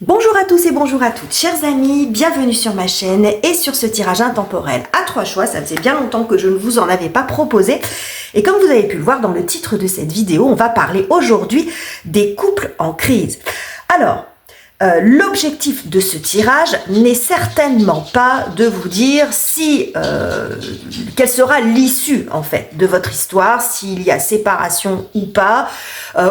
Bonjour à tous et bonjour à toutes, chers amis, bienvenue sur ma chaîne et sur ce tirage intemporel à 3 choix. Ça faisait bien longtemps que je ne vous en avais pas proposé. Et comme vous avez pu le voir dans le titre de cette vidéo, on va parler aujourd'hui des couples en crise. Alors, l'objectif de ce tirage n'est certainement pas de vous dire si quelle sera l'issue en fait de votre histoire, s'il y a séparation ou pas,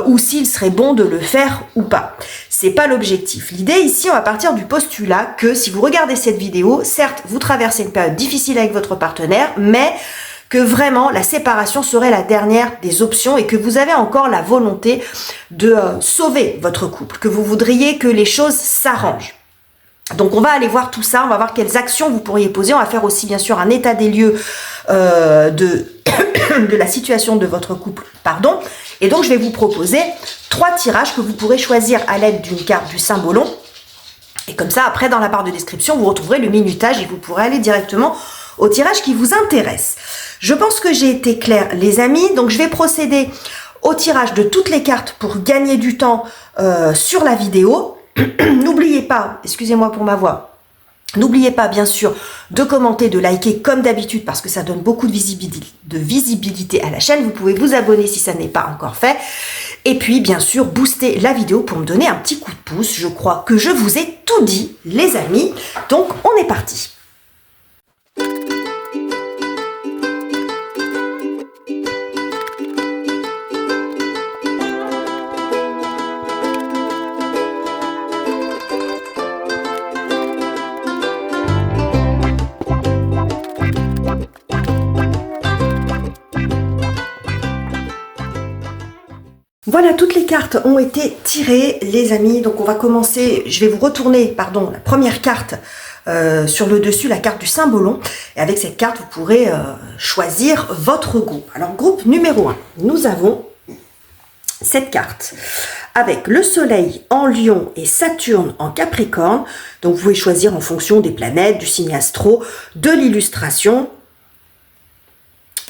ou s'il serait bon de le faire ou pas. C'est pas l'objectif. L'idée ici, on va partir du postulat que si vous regardez cette vidéo, certes, vous traversez une période difficile avec votre partenaire, mais que vraiment la séparation serait la dernière des options et que vous avez encore la volonté de sauver votre couple, que vous voudriez que les choses s'arrangent. Donc on va aller voir tout ça, on va voir quelles actions vous pourriez poser, on va faire aussi bien sûr un état des lieux de la situation de votre couple, pardon. Et donc je vais vous proposer 3 tirages que vous pourrez choisir à l'aide d'une carte du symbolon. Et comme ça, après dans la barre de description, vous retrouverez le minutage et vous pourrez aller directement au tirage qui vous intéresse. Je pense que j'ai été claire les amis, donc je vais procéder au tirage de toutes les cartes pour gagner du temps sur la vidéo. N'oubliez pas, excusez-moi pour ma voix, n'oubliez pas bien sûr de commenter, de liker comme d'habitude parce que ça donne beaucoup de visibilité à la chaîne. Vous pouvez vous abonner si ça n'est pas encore fait. Et puis bien sûr booster la vidéo pour me donner un petit coup de pouce. Je crois que je vous ai tout dit les amis, donc on est parti. Voilà, toutes les cartes ont été tirées, les amis. Donc, on va commencer. Je vais vous retourner, pardon, la première carte sur le dessus, la carte du symbolon. Et avec cette carte, vous pourrez choisir votre groupe. Alors, groupe numéro 1, nous avons cette carte avec le Soleil en Lion et Saturne en Capricorne. Donc, vous pouvez choisir en fonction des planètes, du signe astro, de l'illustration.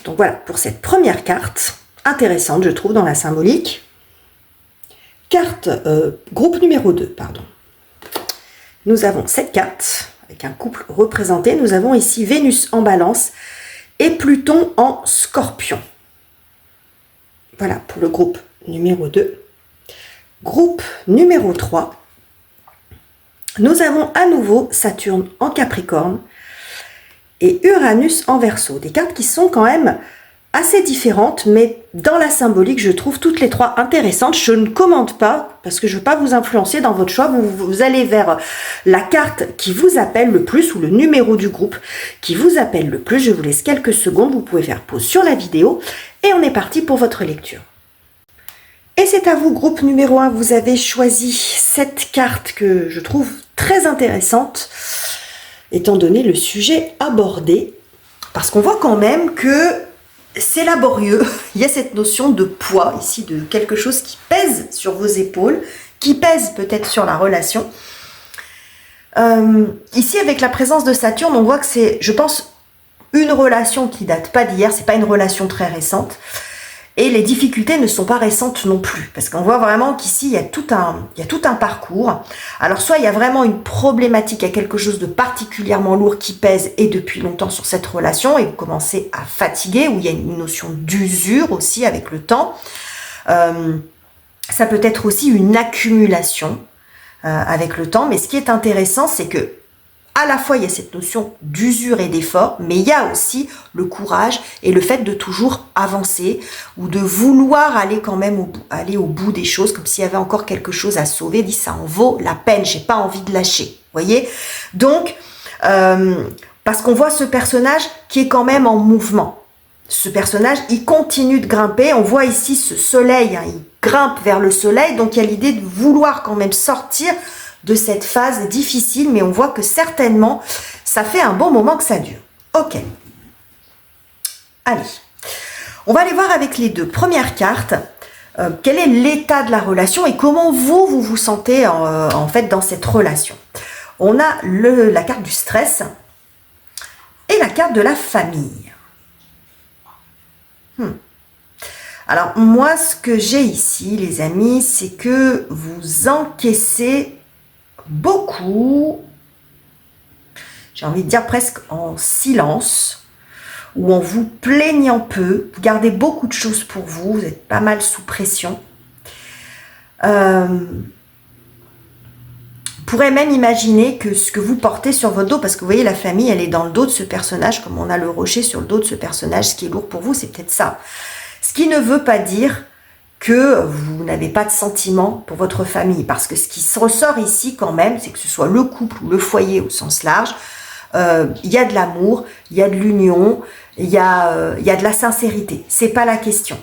Donc, voilà, pour cette première carte, intéressante, je trouve, dans la symbolique. Carte, groupe numéro 2, pardon. Nous avons cette carte, avec un couple représenté. Nous avons ici Vénus en Balance et Pluton en Scorpion. Voilà pour le groupe numéro 2. Groupe numéro 3. Nous avons à nouveau Saturne en Capricorne et Uranus en Verseau. Des cartes qui sont quand même assez différentes, mais dans la symbolique, je trouve toutes les 3 intéressantes. Je ne commente pas, parce que je ne veux pas vous influencer dans votre choix. Vous allez vers la carte qui vous appelle le plus, ou le numéro du groupe qui vous appelle le plus. Je vous laisse quelques secondes, vous pouvez faire pause sur la vidéo, et on est parti pour votre lecture. Et c'est à vous, groupe numéro 1, vous avez choisi cette carte que je trouve très intéressante, étant donné le sujet abordé, parce qu'on voit quand même que c'est laborieux, il y a cette notion de poids ici, de quelque chose qui pèse sur vos épaules, qui pèse peut-être sur la relation. Ici, avec la présence de Saturne, on voit que c'est, je pense, une relation qui date pas d'hier, c'est pas une relation très récente. Et les difficultés ne sont pas récentes non plus, parce qu'on voit vraiment qu'ici, il y a tout un parcours. Alors, soit il y a vraiment une problématique, il y a quelque chose de particulièrement lourd qui pèse et depuis longtemps sur cette relation, et vous commencez à fatiguer, ou il y a une notion d'usure aussi avec le temps. Ça peut être aussi une accumulation avec le temps, mais ce qui est intéressant, c'est que à la fois, il y a cette notion d'usure et d'effort, mais il y a aussi le courage et le fait de toujours avancer ou de vouloir aller quand même aller au bout des choses, comme s'il y avait encore quelque chose à sauver. Dit ça en vaut la peine, j'ai pas envie de lâcher. Voyez? Donc, parce qu'on voit ce personnage qui est quand même en mouvement. Ce personnage, il continue de grimper. On voit ici ce soleil, hein, il grimpe vers le soleil, donc il y a l'idée de vouloir quand même sortir de cette phase difficile, mais on voit que certainement, ça fait un bon moment que ça dure. Ok. Allez. On va aller voir avec les 2 premières cartes, quel est l'état de la relation et comment vous vous sentez en fait dans cette relation. On a la carte du stress et la carte de la famille. Alors, moi, ce que j'ai ici, les amis, c'est que vous encaissez beaucoup, j'ai envie de dire presque en silence, ou en vous plaignant peu. Vous gardez beaucoup de choses pour vous, vous êtes pas mal sous pression. Pourrait même imaginer que ce que vous portez sur votre dos, parce que vous voyez la famille elle est dans le dos de ce personnage, comme on a le rocher sur le dos de ce personnage, ce qui est lourd pour vous c'est peut-être ça. Ce qui ne veut pas dire que vous n'avez pas de sentiments pour votre famille, parce que ce qui se ressort ici quand même, c'est que ce soit le couple ou le foyer au sens large, il y a de l'amour, il y a de l'union, il y a de la sincérité, c'est pas la question.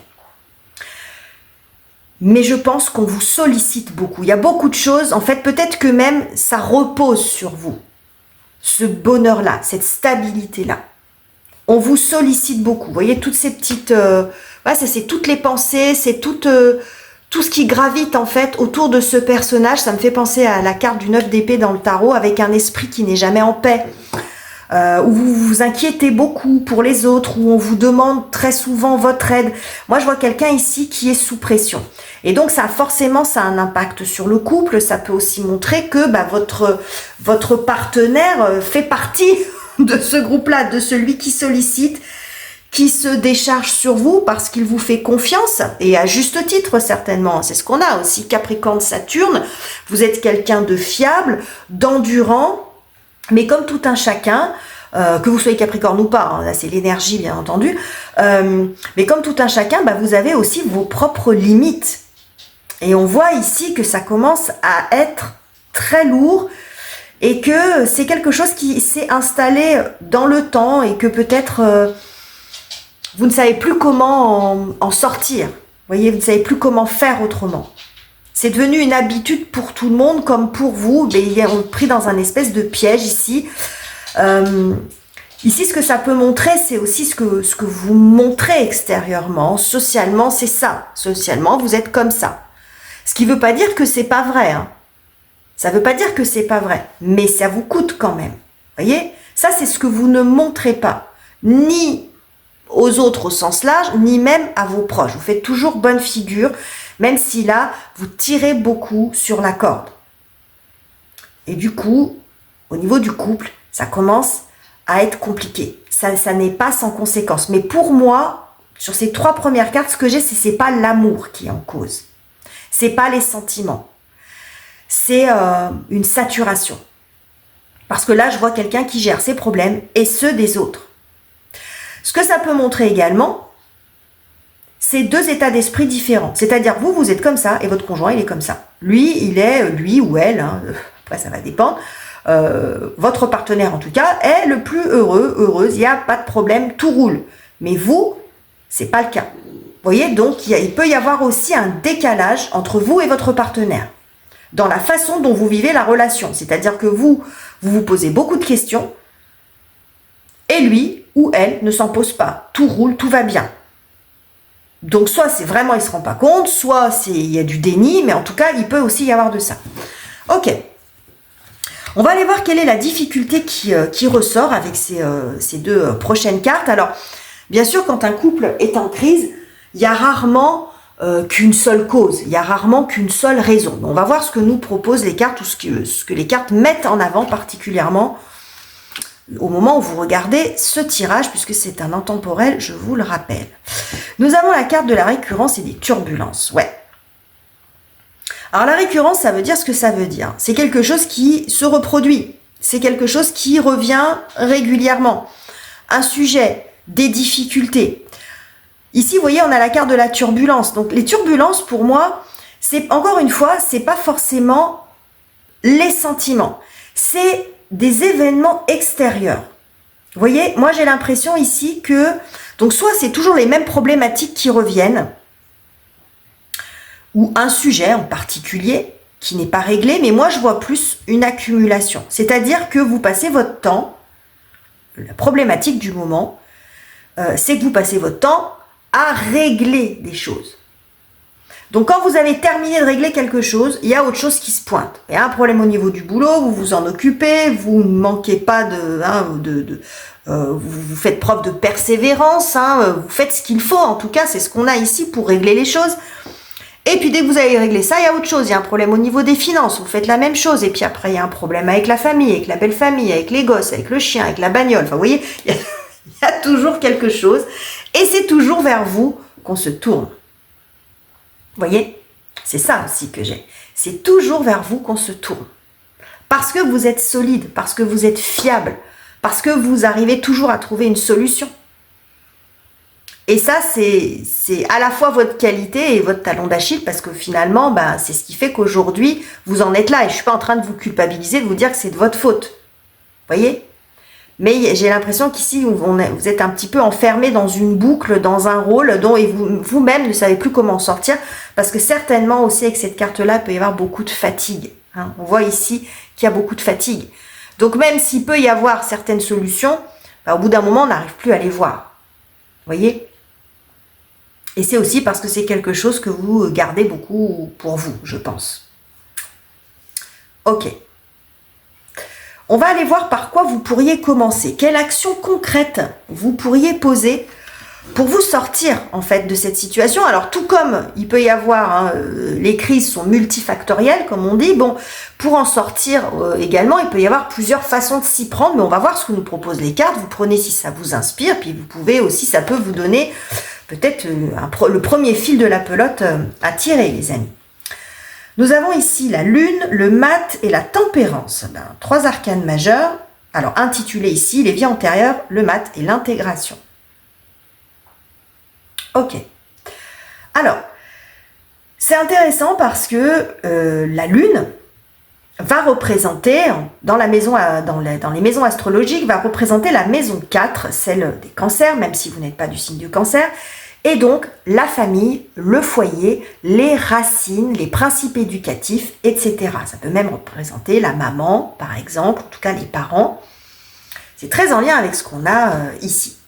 Mais je pense qu'on vous sollicite beaucoup. Il y a beaucoup de choses. En fait, peut-être que même ça repose sur vous. Ce bonheur-là, cette stabilité-là. On vous sollicite beaucoup. Vous voyez, toutes ces petites... ouais, c'est toutes les pensées, c'est tout ce qui gravite en fait autour de ce personnage. Ça me fait penser à la carte du 9 d'épée dans le tarot, avec un esprit qui n'est jamais en paix. Où vous vous inquiétez beaucoup pour les autres, où on vous demande très souvent votre aide. Moi, je vois quelqu'un ici qui est sous pression. Et donc, ça a un impact sur le couple. Ça peut aussi montrer que votre partenaire fait partie de ce groupe-là, de celui qui sollicite, qui se décharge sur vous parce qu'il vous fait confiance, et à juste titre certainement. C'est ce qu'on a aussi, Capricorne, Saturne. Vous êtes quelqu'un de fiable, d'endurant, mais comme tout un chacun, que vous soyez Capricorne ou pas, hein, là c'est l'énergie bien entendu, mais comme tout un chacun, vous avez aussi vos propres limites. Et on voit ici que ça commence à être très lourd et que c'est quelque chose qui s'est installé dans le temps et que peut-être vous ne savez plus comment en sortir. Vous voyez, vous ne savez plus comment faire autrement. C'est devenu une habitude pour tout le monde comme pour vous. Mais on est pris dans un espèce de piège ici. Ici, ce que ça peut montrer, c'est aussi ce que vous montrez extérieurement. Socialement, c'est ça. Socialement, vous êtes comme ça. Ce qui ne veut pas dire que c'est pas vrai. Hein. Ça ne veut pas dire que c'est pas vrai. Mais ça vous coûte quand même. Vous voyez? Ça, c'est ce que vous ne montrez pas. Ni aux autres au sens large, ni même à vos proches. Vous faites toujours bonne figure, même si là, vous tirez beaucoup sur la corde. Et du coup, au niveau du couple, ça commence à être compliqué. Ça n'est pas sans conséquence. Mais pour moi, sur ces 3 premières cartes, ce que j'ai, c'est pas l'amour qui est en cause. C'est pas les sentiments. C'est une saturation. Parce que là, je vois quelqu'un qui gère ses problèmes et ceux des autres. Ce que ça peut montrer également, c'est 2 états d'esprit différents. C'est-à-dire, vous êtes comme ça et votre conjoint, il est comme ça. Lui ou elle, hein, après ça va dépendre, votre partenaire en tout cas, est le plus heureuse, il n'y a pas de problème, tout roule. Mais vous, c'est pas le cas. Vous voyez, donc il peut y avoir aussi un décalage entre vous et votre partenaire dans la façon dont vous vivez la relation. C'est-à-dire que vous vous posez beaucoup de questions et lui ou elle ne s'en pose pas. Tout roule, tout va bien. Donc soit c'est vraiment il ne se rend pas compte, soit il y a du déni, mais en tout cas il peut aussi y avoir de ça. Ok. On va aller voir quelle est la difficulté qui ressort avec ces 2 prochaines cartes. Alors, bien sûr, quand un couple est en crise, il y a rarement qu'une seule cause, il y a rarement qu'une seule raison. On va voir ce que nous proposent les cartes ou ce que les cartes mettent en avant particulièrement au moment où vous regardez ce tirage, puisque c'est un intemporel, je vous le rappelle. Nous avons la carte de la récurrence et des turbulences. Ouais. Alors la récurrence, ça veut dire ce que ça veut dire. C'est quelque chose qui se reproduit. C'est quelque chose qui revient régulièrement. Un sujet, des difficultés. Ici, vous voyez, on a la carte de la turbulence. Donc les turbulences, pour moi, c'est encore une fois, c'est pas forcément les sentiments. C'est des événements extérieurs. Vous voyez, moi j'ai l'impression ici que, donc soit c'est toujours les mêmes problématiques qui reviennent, ou un sujet en particulier qui n'est pas réglé, mais moi je vois plus une accumulation. C'est-à-dire que vous passez votre temps, la problématique du moment, c'est que vous passez votre temps à régler des choses. Donc quand vous avez terminé de régler quelque chose, il y a autre chose qui se pointe. Il y a un problème au niveau du boulot, vous vous en occupez, vous ne manquez pas vous faites preuve de persévérance, vous faites ce qu'il faut, en tout cas c'est ce qu'on a ici pour régler les choses. Et puis dès que vous avez réglé ça, il y a autre chose, il y a un problème au niveau des finances, vous faites la même chose, et puis après il y a un problème avec la famille, avec la belle famille, avec les gosses, avec le chien, avec la bagnole, enfin vous voyez, il y a toujours quelque chose, et c'est toujours vers vous qu'on se tourne. Vous voyez, c'est ça aussi que j'ai, c'est toujours vers vous qu'on se tourne. Parce que vous êtes solide, parce que vous êtes fiable, parce que vous arrivez toujours à trouver une solution. Et ça, c'est à la fois votre qualité et votre talon d'Achille, parce que finalement, ben, c'est ce qui fait qu'aujourd'hui, vous en êtes là. Et je ne suis pas en train de vous culpabiliser, de vous dire que c'est de votre faute. Vous voyez? Mais j'ai l'impression qu'ici, vous êtes un petit peu enfermé dans une boucle, dans un rôle dont vous-même ne savez plus comment en sortir, parce que certainement aussi avec cette carte-là, il peut y avoir beaucoup de fatigue. Hein. On voit ici qu'il y a beaucoup de fatigue. Donc même s'il peut y avoir certaines solutions, ben, au bout d'un moment, on n'arrive plus à les voir. Vous voyez? Et c'est aussi parce que c'est quelque chose que vous gardez beaucoup pour vous, je pense. Ok. On va aller voir par quoi vous pourriez commencer. Quelle action concrète vous pourriez poser pour vous sortir en fait de cette situation. Alors tout comme il peut y avoir, hein, les crises sont multifactorielles comme on dit, bon, pour en sortir également, il peut y avoir plusieurs façons de s'y prendre, mais on va voir ce que nous proposent les cartes. Vous prenez si ça vous inspire, puis vous pouvez aussi, ça peut vous donner peut-être le premier fil de la pelote à tirer, les amis. Nous avons ici la lune, le mat et la tempérance. Ben, 3 arcanes majeurs. Alors intitulé ici les vies antérieures, le mat et l'intégration. Ok. Alors, c'est intéressant parce que la lune va représenter, dans les maisons astrologiques, va représenter la maison 4, celle des cancers, même si vous n'êtes pas du signe du cancer, et donc la famille, le foyer, les racines, les principes éducatifs, etc. Ça peut même représenter la maman, par exemple, en tout cas les parents. C'est très en lien avec ce qu'on a ici.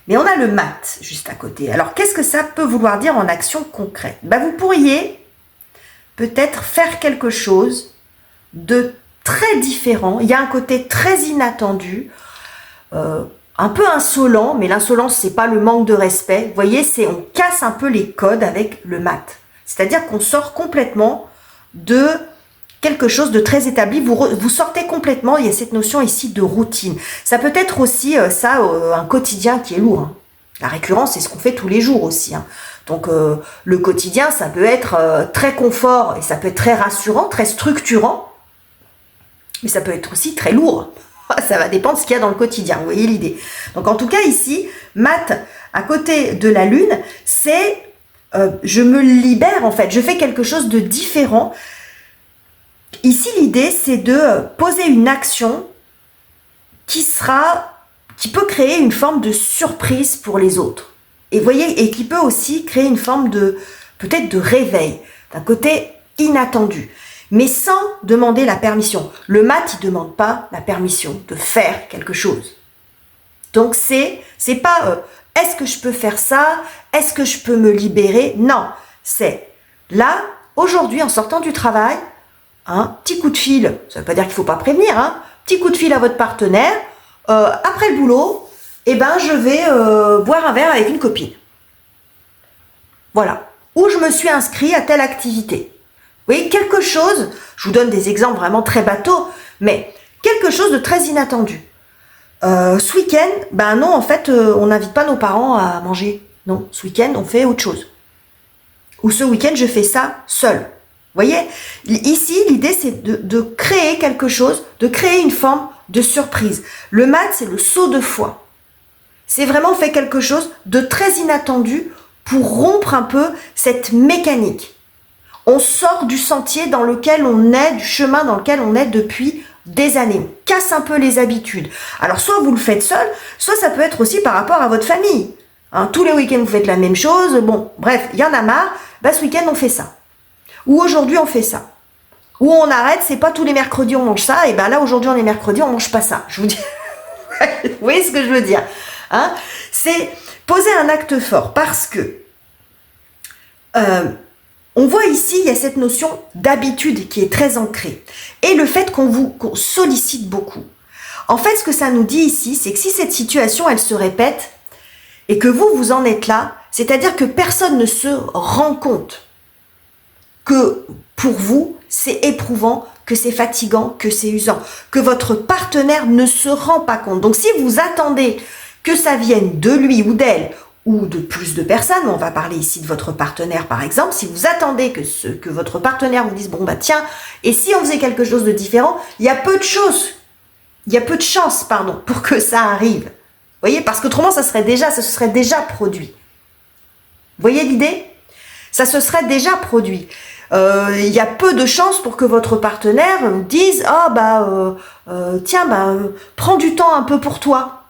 Mais on a le mat juste à côté. Alors, qu'est-ce que ça peut vouloir dire en action concrète? Ben, vous pourriez peut-être faire quelque chose de très différent. Il y a un côté très inattendu, un peu insolent, mais l'insolence, c'est pas le manque de respect. Vous voyez, on casse un peu les codes avec le mat. C'est-à-dire qu'on sort complètement de quelque chose de très établi, vous sortez complètement, il y a cette notion ici de routine. Ça peut être aussi un quotidien qui est lourd. Hein. La récurrence, c'est ce qu'on fait tous les jours aussi. Hein. Donc le quotidien, ça peut être très confort et ça peut être très rassurant, très structurant, mais ça peut être aussi très lourd. Ça va dépendre de ce qu'il y a dans le quotidien, vous voyez l'idée. Donc en tout cas ici, mat à côté de la lune, c'est je me libère en fait, je fais quelque chose de différent. Ici, l'idée, c'est de poser une action qui peut créer une forme de surprise pour les autres. Et vous voyez, et qui peut aussi créer une forme peut-être de réveil, d'un côté inattendu, mais sans demander la permission. Le mat, il ne demande pas la permission de faire quelque chose. Donc, c'est pas est-ce que je peux faire ça? Est-ce que je peux me libérer? Non, c'est là, aujourd'hui, en sortant du travail, un petit coup de fil, ça ne veut pas dire qu'il ne faut pas prévenir, hein, petit coup de fil à votre partenaire, après le boulot, eh ben, je vais boire un verre avec une copine. Voilà. Ou je me suis inscrit à telle activité. Vous voyez, quelque chose, je vous donne des exemples vraiment très bateaux, mais quelque chose de très inattendu. Ce week-end, ben non, en fait, on n'invite pas nos parents à manger. Non, ce week-end, on fait autre chose. Ou ce week-end, je fais ça seul. Vous voyez, ici, l'idée, c'est de créer quelque chose, de créer une forme de surprise. Le mat, c'est le saut de foi. C'est vraiment fait quelque chose de très inattendu pour rompre un peu cette mécanique. On sort du sentier dans lequel on est, du chemin dans lequel on est depuis des années. On casse un peu les habitudes. Alors, soit vous le faites seul, soit ça peut être aussi par rapport à votre famille. Hein, tous les week-ends, vous faites la même chose. Bon, bref, il y en a marre. Ben, ce week-end, on fait ça. Ou aujourd'hui on fait ça. Ou on arrête, c'est pas tous les mercredis on mange ça, et ben là aujourd'hui on est mercredi, on mange pas ça. Je vous dis, vous voyez ce que je veux dire, hein? C'est poser un acte fort parce que on voit ici, il y a cette notion d'habitude qui est très ancrée. Et le fait qu'on sollicite beaucoup. En fait, ce que ça nous dit ici, c'est que si cette situation, elle se répète, et que vous en êtes là, C'est-à-dire que personne ne se rend compte que pour vous, c'est éprouvant, que c'est fatigant, que c'est usant, que votre partenaire ne se rend pas compte. Donc si vous attendez que ça vienne de lui ou d'elle, ou de plus de personnes, on va parler ici de votre partenaire par exemple, si vous attendez que votre partenaire vous dise, bon bah tiens, et si on faisait quelque chose de différent, il y a peu de choses, il y a peu de chances, pardon, pour que ça arrive. Vous voyez, parce qu'autrement ça se serait déjà produit. Vous voyez l'idée? Ça se serait déjà produit. Il y a peu de chances pour que votre partenaire vous dise, ah bah tiens, bah prends du temps un peu pour toi.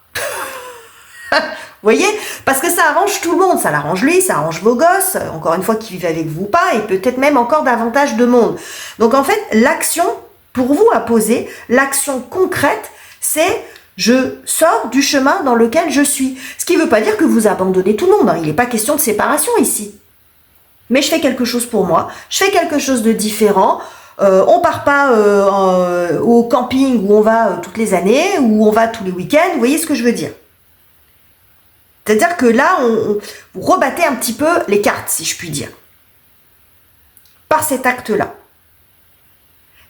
Vous voyez? Parce que ça arrange tout le monde. Ça l'arrange lui, ça arrange vos gosses, encore une fois, qui vivent avec vous ou pas, et peut-être même encore davantage de monde. Donc en fait, l'action, pour vous à poser, l'action concrète, c'est je sors du chemin dans lequel je suis. Ce qui ne veut pas dire que vous abandonnez tout le monde. Hein. Il n'est pas question de séparation ici. Mais je fais quelque chose pour moi, je fais quelque chose de différent. On part pas au camping où on va toutes les années, où on va tous les week-ends. Vous voyez ce que je veux dire? C'est-à-dire que là, vous rebattez un petit peu les cartes, si je puis dire, par cet acte-là.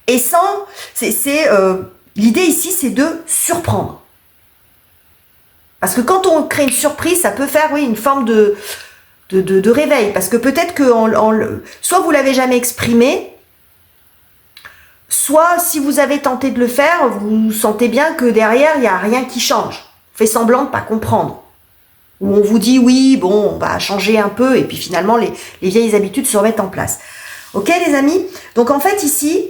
Et sans, l'idée ici, c'est de surprendre. Parce que quand on crée une surprise, ça peut faire, oui, une forme de réveil. Parce que peut-être que soit vous l'avez jamais exprimé, soit si vous avez tenté de le faire, vous sentez bien que derrière, il n'y a rien qui change. On fait semblant de ne pas comprendre. Où on vous dit, oui, bon, on va changer un peu, et puis finalement, les vieilles habitudes se remettent en place. Ok, les amis? Donc en fait, ici,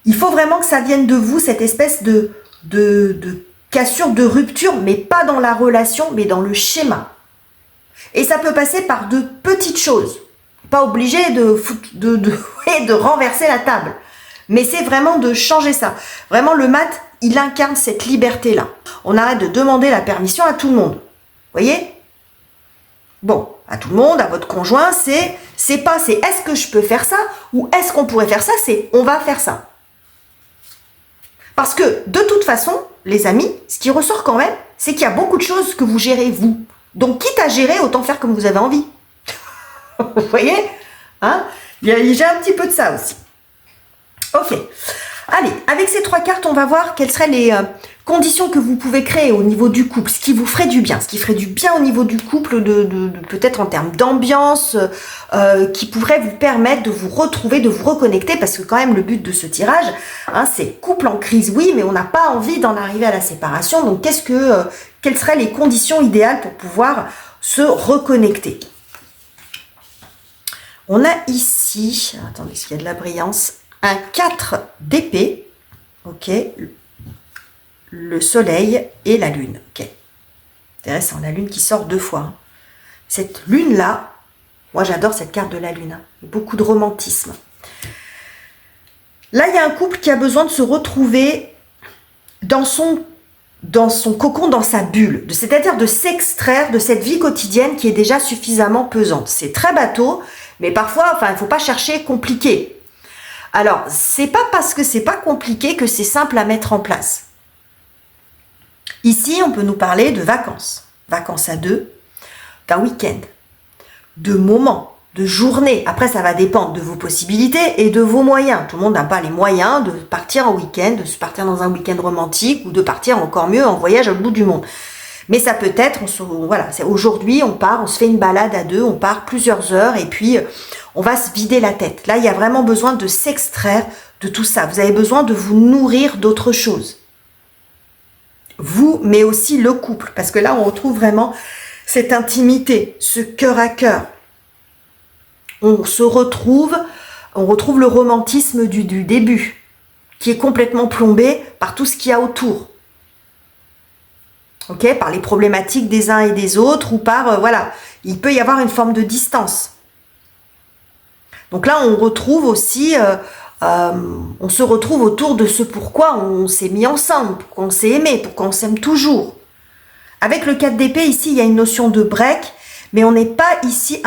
il faut vraiment que ça vienne de vous, cette espèce de cassure, de rupture, mais pas dans la relation, mais dans le schéma. Et ça peut passer par de petites choses. Pas obligé de renverser la table. Mais c'est vraiment de changer ça. Vraiment, le mat, il incarne cette liberté-là. On arrête de demander la permission à tout le monde. Vous voyez? Bon, à tout le monde, à votre conjoint, c'est pas est-ce que je peux faire ça ou est-ce qu'on pourrait faire ça, c'est on va faire ça. Parce que de toute façon, les amis, ce qui ressort quand même, c'est qu'il y a beaucoup de choses que vous gérez vous. Donc, quitte à gérer, autant faire comme vous avez envie. Vous voyez, hein? J'ai un petit peu de ça aussi. Ok. Allez, avec ces 3 cartes, on va voir quelles seraient les conditions que vous pouvez créer au niveau du couple, ce qui vous ferait du bien, ce qui ferait du bien au niveau du couple, peut-être en termes d'ambiance, qui pourrait vous permettre de vous retrouver, de vous reconnecter, parce que quand même le but de ce tirage, hein, c'est couple en crise, oui, mais on n'a pas envie d'en arriver à la séparation, donc quelles seraient les conditions idéales pour pouvoir se reconnecter? On a ici, attendez, est-ce qu'il y a de la brillance? Un 4 d'épée, ok, le soleil et la lune, ok. Intéressant, la lune qui sort 2 fois. Hein. Cette lune-là, moi j'adore cette carte de la lune, hein. Beaucoup de romantisme. Là, il y a un couple qui a besoin de se retrouver dans son cocon, dans sa bulle, c'est-à-dire de s'extraire de cette vie quotidienne qui est déjà suffisamment pesante. C'est très bateau, mais parfois, enfin, il ne faut pas chercher compliqué. Alors, c'est pas parce que c'est pas compliqué que c'est simple à mettre en place. Ici, on peut nous parler de vacances. Vacances à 2, d'un week-end, de moments, de journées. Après, ça va dépendre de vos possibilités et de vos moyens. Tout le monde n'a pas les moyens de partir en week-end, de se partir dans un week-end romantique ou de partir encore mieux en voyage au bout du monde. Mais ça peut être, voilà, c'est aujourd'hui, on part, on se fait une balade à 2, on part plusieurs heures et puis on va se vider la tête. Là, il y a vraiment besoin de s'extraire de tout ça. Vous avez besoin de vous nourrir d'autres choses. Vous, mais aussi le couple. Parce que là, on retrouve vraiment cette intimité, ce cœur à cœur. On retrouve le romantisme du début, qui est complètement plombé par tout ce qu'il y a autour. Ok, par les problématiques des uns et des autres, ou par, voilà, il peut y avoir une forme de distance. Donc là, on retrouve aussi, on se retrouve autour de ce pourquoi on s'est mis ensemble, pourquoi on s'est aimé, pourquoi on s'aime toujours. Avec le 4 d'épée, ici, il y a une notion de break, mais on n'est pas ici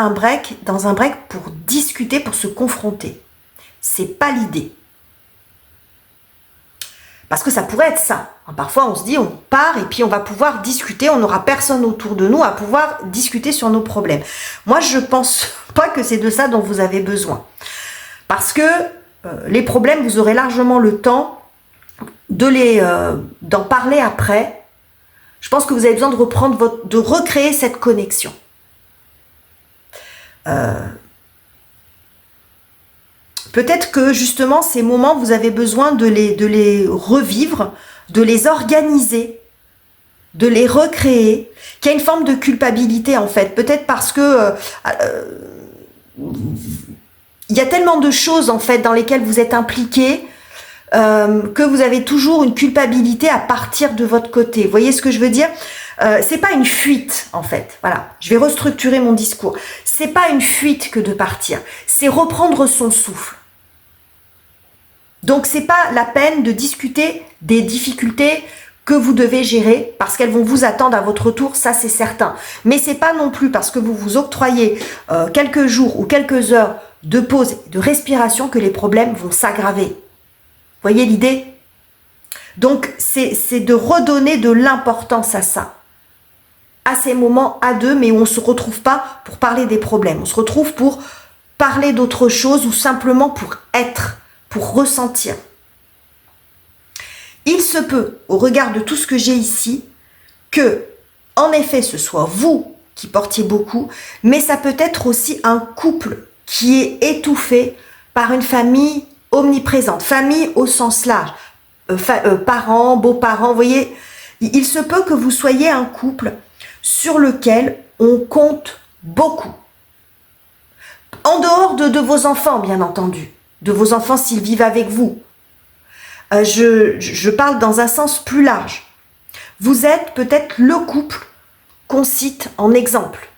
dans un break pour discuter, pour se confronter. C'est pas l'idée. Parce que ça pourrait être ça. Parfois, on se dit, on part et puis on va pouvoir discuter. On n'aura personne autour de nous à pouvoir discuter sur nos problèmes. Moi, je pense pas que c'est de ça dont vous avez besoin. Parce que les problèmes, vous aurez largement le temps d'en parler après. Je pense que vous avez besoin de recréer cette connexion. Peut-être que justement ces moments, vous avez besoin de les revivre, de les organiser, de les recréer, qu'il y a une forme de culpabilité en fait. Peut-être parce que il y a tellement de choses en fait dans lesquelles vous êtes impliqués que vous avez toujours une culpabilité à partir de votre côté. Vous voyez ce que je veux dire ? C'est pas une fuite en fait. Voilà, je vais restructurer mon discours. C'est pas une fuite que de partir, c'est reprendre son souffle. Donc c'est pas la peine de discuter des difficultés que vous devez gérer parce qu'elles vont vous attendre à votre retour, ça c'est certain. Mais c'est pas non plus parce que vous vous octroyez quelques jours ou quelques heures de pause, de respiration que les problèmes vont s'aggraver. Voyez l'idée ? Donc c'est de redonner de l'importance à ça, à ces moments à deux, mais où on ne se retrouve pas pour parler des problèmes, on se retrouve pour parler d'autre chose ou simplement pour être, pour ressentir. Il se peut, au regard de tout ce que j'ai ici, que, en effet, ce soit vous qui portiez beaucoup, mais ça peut être aussi un couple qui est étouffé par une famille omniprésente, famille au sens large, parents, beaux-parents, vous voyez, il se peut que vous soyez un couple sur lequel on compte beaucoup. En dehors de vos enfants, bien entendu, de vos enfants s'ils vivent avec vous. Je parle dans un sens plus large. Vous êtes peut-être le couple qu'on cite en exemple.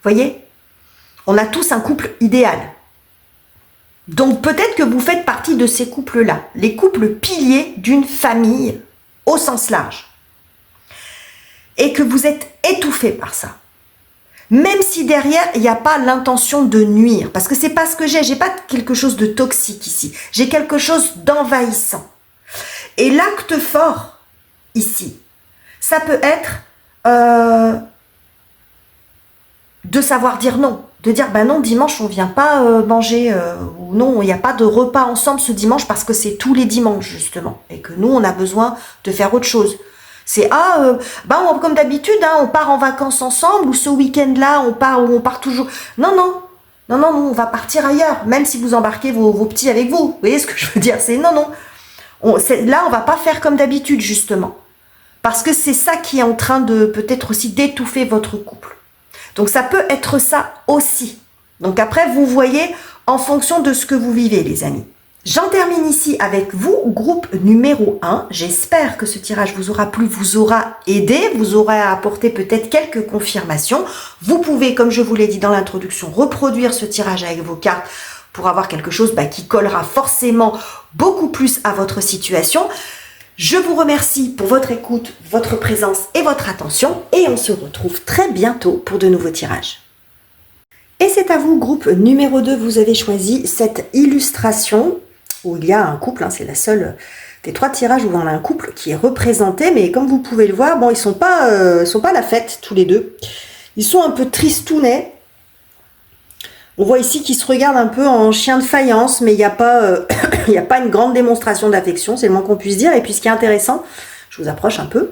Voyez ? On a tous un couple idéal. Donc peut-être que vous faites partie de ces couples-là, les couples piliers d'une famille au sens large. Et que vous êtes étouffé par ça. Même si derrière, il n'y a pas l'intention de nuire. Parce que c'est pas ce que j'ai pas quelque chose de toxique ici. J'ai quelque chose d'envahissant. Et l'acte fort, ici, ça peut être de savoir dire non. De dire, ben non, dimanche, on vient pas manger, ou non, il n'y a pas de repas ensemble ce dimanche parce que c'est tous les dimanches, justement. Et que nous, on a besoin de faire autre chose. C'est, comme d'habitude, hein, on part en vacances ensemble, ou ce week-end-là, on part toujours. Non, on va partir ailleurs, même si vous embarquez vos petits avec vous. Vous voyez ce que je veux dire? C'est non. Là, on va pas faire comme d'habitude, justement. Parce que c'est ça qui est en train de, peut-être aussi, d'étouffer votre couple. Donc ça peut être ça aussi. Donc après, vous voyez en fonction de ce que vous vivez, les amis. J'en termine ici avec vous, groupe numéro 1. J'espère que ce tirage vous aura plu, vous aura aidé, vous aura apporté peut-être quelques confirmations. Vous pouvez, comme je vous l'ai dit dans l'introduction, reproduire ce tirage avec vos cartes pour avoir quelque chose qui collera forcément beaucoup plus à votre situation. Je vous remercie pour votre écoute, votre présence et votre attention et on se retrouve très bientôt pour de nouveaux tirages. Et c'est à vous, groupe numéro 2, vous avez choisi cette illustration où il y a un couple, c'est la seule des 3 tirages où on a un couple qui est représenté, mais comme vous pouvez le voir, bon, ils sont pas à la fête tous les deux. Ils sont un peu tristounets. On voit ici qu'ils se regardent un peu en chien de faïence, mais il n'y a pas une grande démonstration d'affection, c'est le moins qu'on puisse dire. Et puis ce qui est intéressant, je vous approche un peu,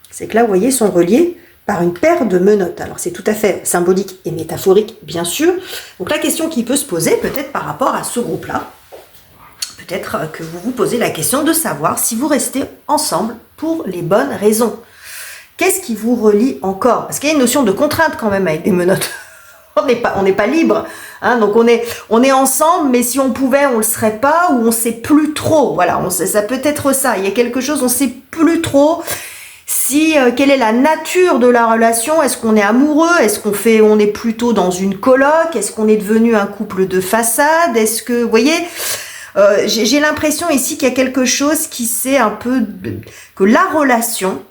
c'est que là, vous voyez, ils sont reliés par une paire de menottes. Alors c'est tout à fait symbolique et métaphorique, bien sûr. Donc la question qui peut se poser, peut-être par rapport à ce groupe-là, peut-être que vous vous posez la question de savoir si vous restez ensemble pour les bonnes raisons. Qu'est-ce qui vous relie encore? Parce qu'il y a une notion de contrainte quand même avec des menottes. On n'est pas libre, hein, donc on est ensemble, mais si on pouvait, on le serait pas, ou on sait plus trop. Voilà, ça peut être ça. Il y a quelque chose, on sait plus trop. Quelle est la nature de la relation? Est-ce qu'on est amoureux? Est-ce on est plutôt dans une coloc? Est-ce qu'on est devenu un couple de façade? Est-ce que, vous voyez, j'ai l'impression ici qu'il y a quelque chose qui c'est un peu que la relation,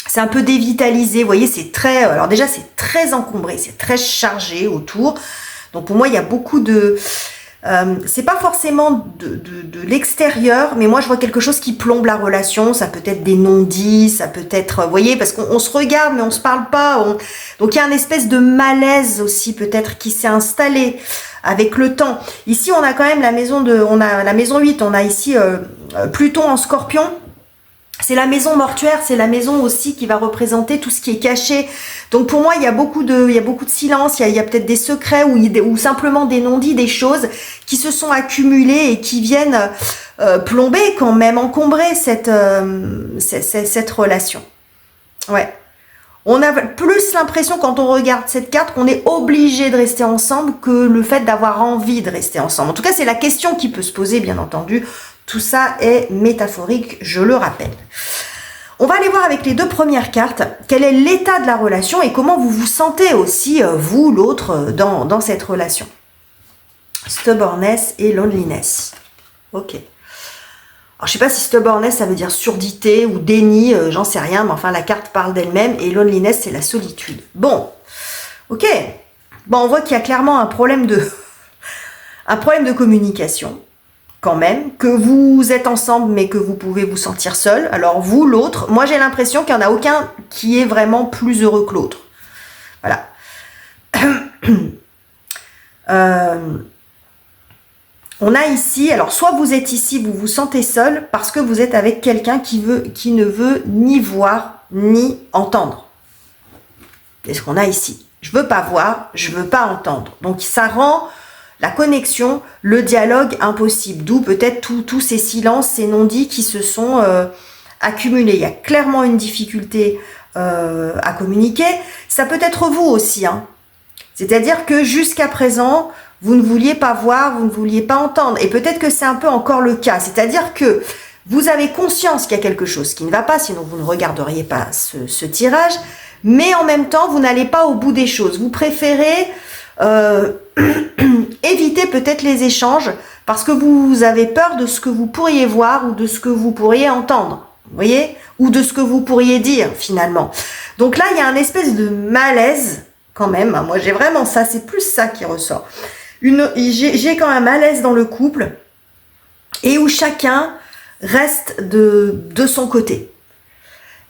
c'est un peu dévitalisé. Vous voyez, c'est très, alors déjà c'est très encombré, c'est très chargé autour. Donc pour moi, il y a beaucoup de C'est pas forcément de l'extérieur, mais moi je vois quelque chose qui plombe la relation. Ça peut être des non-dits, ça peut être, vous voyez, parce qu'on se regarde mais on se parle pas. Donc il y a une espèce de malaise aussi peut-être qui s'est installé avec le temps. Ici on a quand même on a la maison 8, on a ici Pluton en Scorpion. C'est la maison mortuaire, c'est la maison aussi qui va représenter tout ce qui est caché. Donc pour moi, il y a beaucoup de silence, il y a peut-être des secrets ou simplement des non-dits, des choses qui se sont accumulées et qui viennent plomber, quand même encombrer cette relation. Ouais. On a plus l'impression quand on regarde cette carte qu'on est obligé de rester ensemble que le fait d'avoir envie de rester ensemble. En tout cas, c'est la question qui peut se poser, bien entendu. Tout ça est métaphorique, je le rappelle. On va aller voir avec les deux premières cartes quel est l'état de la relation et comment vous vous sentez aussi, vous, l'autre, dans cette relation. Stubbornness et loneliness. Ok. Alors, je sais pas si stubbornness, ça veut dire surdité ou déni, j'en sais rien, mais enfin, la carte parle d'elle-même et loneliness, c'est la solitude. Bon, ok. Bon, on voit qu'il y a clairement un problème de communication. Quand même, que vous êtes ensemble mais que vous pouvez vous sentir seul. Alors vous, l'autre, moi j'ai l'impression qu'il n'y en a aucun qui est vraiment plus heureux que l'autre. Voilà. On a ici, alors soit vous êtes ici, vous vous sentez seul parce que vous êtes avec quelqu'un qui ne veut ni voir ni entendre. C'est ce qu'on a ici. Je veux pas voir, je veux pas entendre. Donc ça rend la connexion, le dialogue impossible. D'où peut-être tous ces silences, ces non-dits qui se sont accumulés. Il y a clairement une difficulté à communiquer. Ça peut être vous aussi. Hein. C'est-à-dire que jusqu'à présent, vous ne vouliez pas voir, vous ne vouliez pas entendre. Et peut-être que c'est un peu encore le cas. C'est-à-dire que vous avez conscience qu'il y a quelque chose qui ne va pas, sinon vous ne regarderiez pas ce tirage. Mais en même temps, vous n'allez pas au bout des choses. Vous préférez éviter peut-être les échanges parce que vous avez peur de ce que vous pourriez voir ou de ce que vous pourriez entendre, vous voyez, ou de ce que vous pourriez dire finalement. Donc là, il y a un espèce de malaise quand même. Moi, j'ai vraiment ça, c'est plus ça qui ressort. J'ai quand même un malaise dans le couple et où chacun reste de son côté.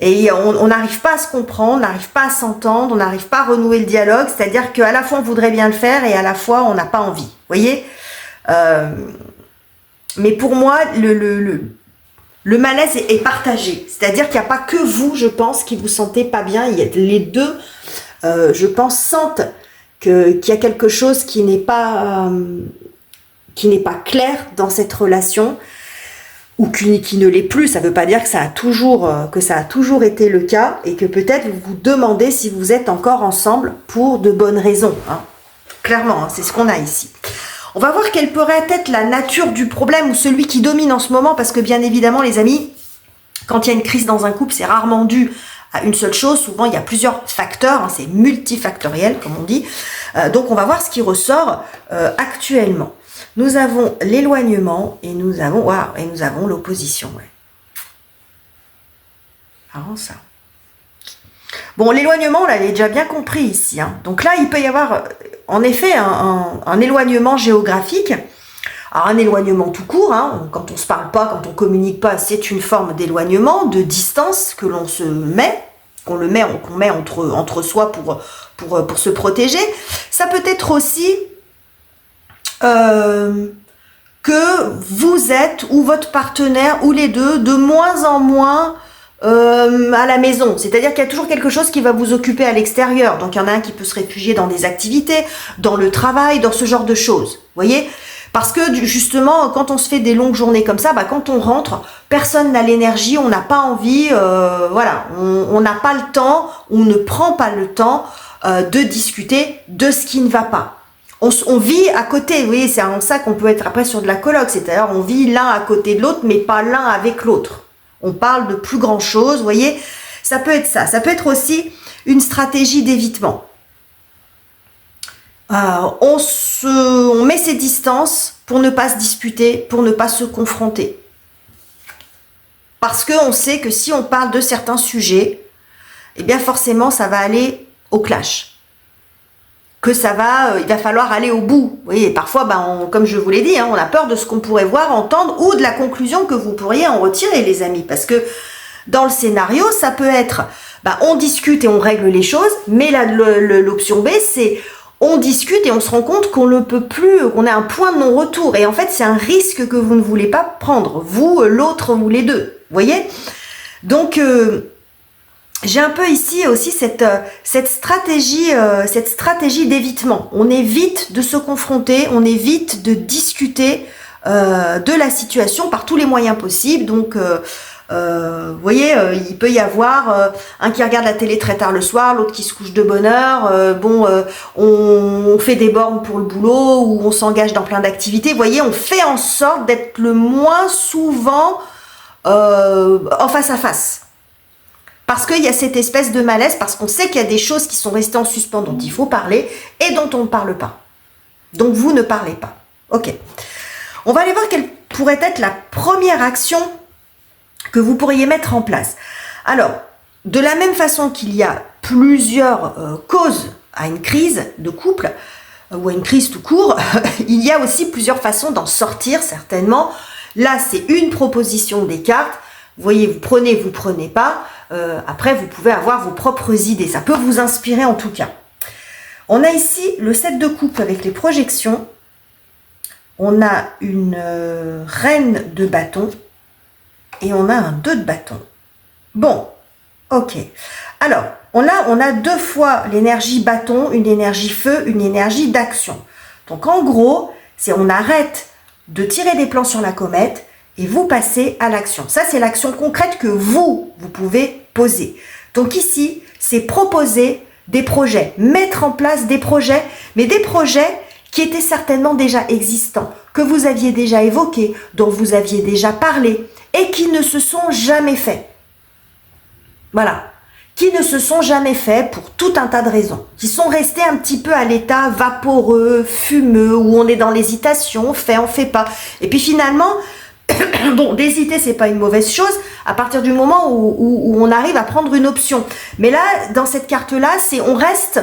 Et on n'arrive pas à se comprendre, on n'arrive pas à s'entendre, on n'arrive pas à renouer le dialogue. C'est-à-dire qu'à la fois on voudrait bien le faire et à la fois on n'a pas envie. Vous voyez, mais pour moi, le malaise est partagé. C'est-à-dire qu'il n'y a pas que vous, je pense, qui vous sentez pas bien. Les deux, je pense, sentent qu'il y a quelque chose qui n'est pas clair dans cette relation. Ou qui ne l'est plus, ça ne veut pas dire que ça a toujours été le cas et que peut-être vous vous demandez si vous êtes encore ensemble pour de bonnes raisons. Hein. Clairement, hein, c'est ce qu'on a ici. On va voir quelle pourrait être la nature du problème ou celui qui domine en ce moment parce que bien évidemment les amis, quand il y a une crise dans un couple, c'est rarement dû à une seule chose. Souvent, il y a plusieurs facteurs, hein, c'est multifactoriel comme on dit. Donc on va voir ce qui ressort actuellement. Nous avons l'éloignement et nous avons l'opposition. Ouais. Marrant ça. Bon, l'éloignement, on l'avait déjà bien compris ici. Hein. Donc là, il peut y avoir en effet un éloignement géographique. Alors un éloignement tout court, hein, quand on ne se parle pas, quand on ne communique pas, c'est une forme d'éloignement, de distance que l'on se met, qu'on met entre soi pour se protéger. Ça peut être aussi que vous êtes ou votre partenaire ou les deux de moins en moins à la maison, c'est-à-dire qu'il y a toujours quelque chose qui va vous occuper à l'extérieur. Donc il y en a un qui peut se réfugier dans des activités, dans le travail, dans ce genre de choses, vous voyez, parce que justement quand on se fait des longues journées comme ça, quand on rentre, personne n'a l'énergie, on n'a pas envie, voilà, on n'a pas le temps, on ne prend pas le temps de discuter de ce qui ne va pas. On vit à côté, vous voyez, c'est en ça qu'on peut être après sur de la coloc, c'est-à-dire on vit l'un à côté de l'autre, mais pas l'un avec l'autre. On parle de plus grand chose, vous voyez, ça peut être ça. Ça peut être aussi une stratégie d'évitement. On met ses distances pour ne pas se disputer, pour ne pas se confronter. Parce qu'on sait que si on parle de certains sujets, eh bien forcément ça va aller au clash. que ça va, il va falloir aller au bout. Vous voyez, parfois, comme je vous l'ai dit, hein, on a peur de ce qu'on pourrait voir, entendre, ou de la conclusion que vous pourriez en retirer, les amis. Parce que dans le scénario, ça peut être, on discute et on règle les choses, mais l'option B, c'est on discute et on se rend compte qu'on ne peut plus, qu'on a un point de non-retour. Et en fait, c'est un risque que vous ne voulez pas prendre, vous, l'autre ou les deux. Vous voyez? Donc, j'ai un peu ici aussi cette stratégie d'évitement. On évite de se confronter, on évite de discuter de la situation par tous les moyens possibles. Donc, vous voyez, il peut y avoir un qui regarde la télé très tard le soir, l'autre qui se couche de bonne heure. On fait des bornes pour le boulot ou on s'engage dans plein d'activités. Vous voyez, on fait en sorte d'être le moins souvent en face à face. Parce qu'il y a cette espèce de malaise, parce qu'on sait qu'il y a des choses qui sont restées en suspens dont il faut parler et dont on ne parle pas. Donc vous ne parlez pas. Ok. On va aller voir quelle pourrait être la première action que vous pourriez mettre en place. Alors, de la même façon qu'il y a plusieurs causes à une crise de couple, ou à une crise tout court, il y a aussi plusieurs façons d'en sortir, certainement. Là, c'est une proposition des cartes. Vous voyez, vous prenez pas. Après, vous pouvez avoir vos propres idées. Ça peut vous inspirer en tout cas. On a ici le 7 de coupe avec les projections. On a une reine de bâton. Et on a un 2 de bâton. Bon, ok. Alors, on a deux fois l'énergie bâton, une énergie feu, une énergie d'action. Donc en gros, c'est on arrête de tirer des plans sur la comète et vous passez à l'action. Ça, c'est l'action concrète que vous pouvez poser. Donc ici, c'est proposer des projets, mettre en place des projets, mais des projets qui étaient certainement déjà existants, que vous aviez déjà évoqués, dont vous aviez déjà parlé, et qui ne se sont jamais faits. Voilà. Qui ne se sont jamais faits pour tout un tas de raisons. Qui sont restés un petit peu à l'état vaporeux, fumeux, où on est dans l'hésitation, on fait pas. Et puis finalement, bon, d'hésiter, c'est pas une mauvaise chose, à partir du moment où on arrive à prendre une option. Mais là, dans cette carte-là, on reste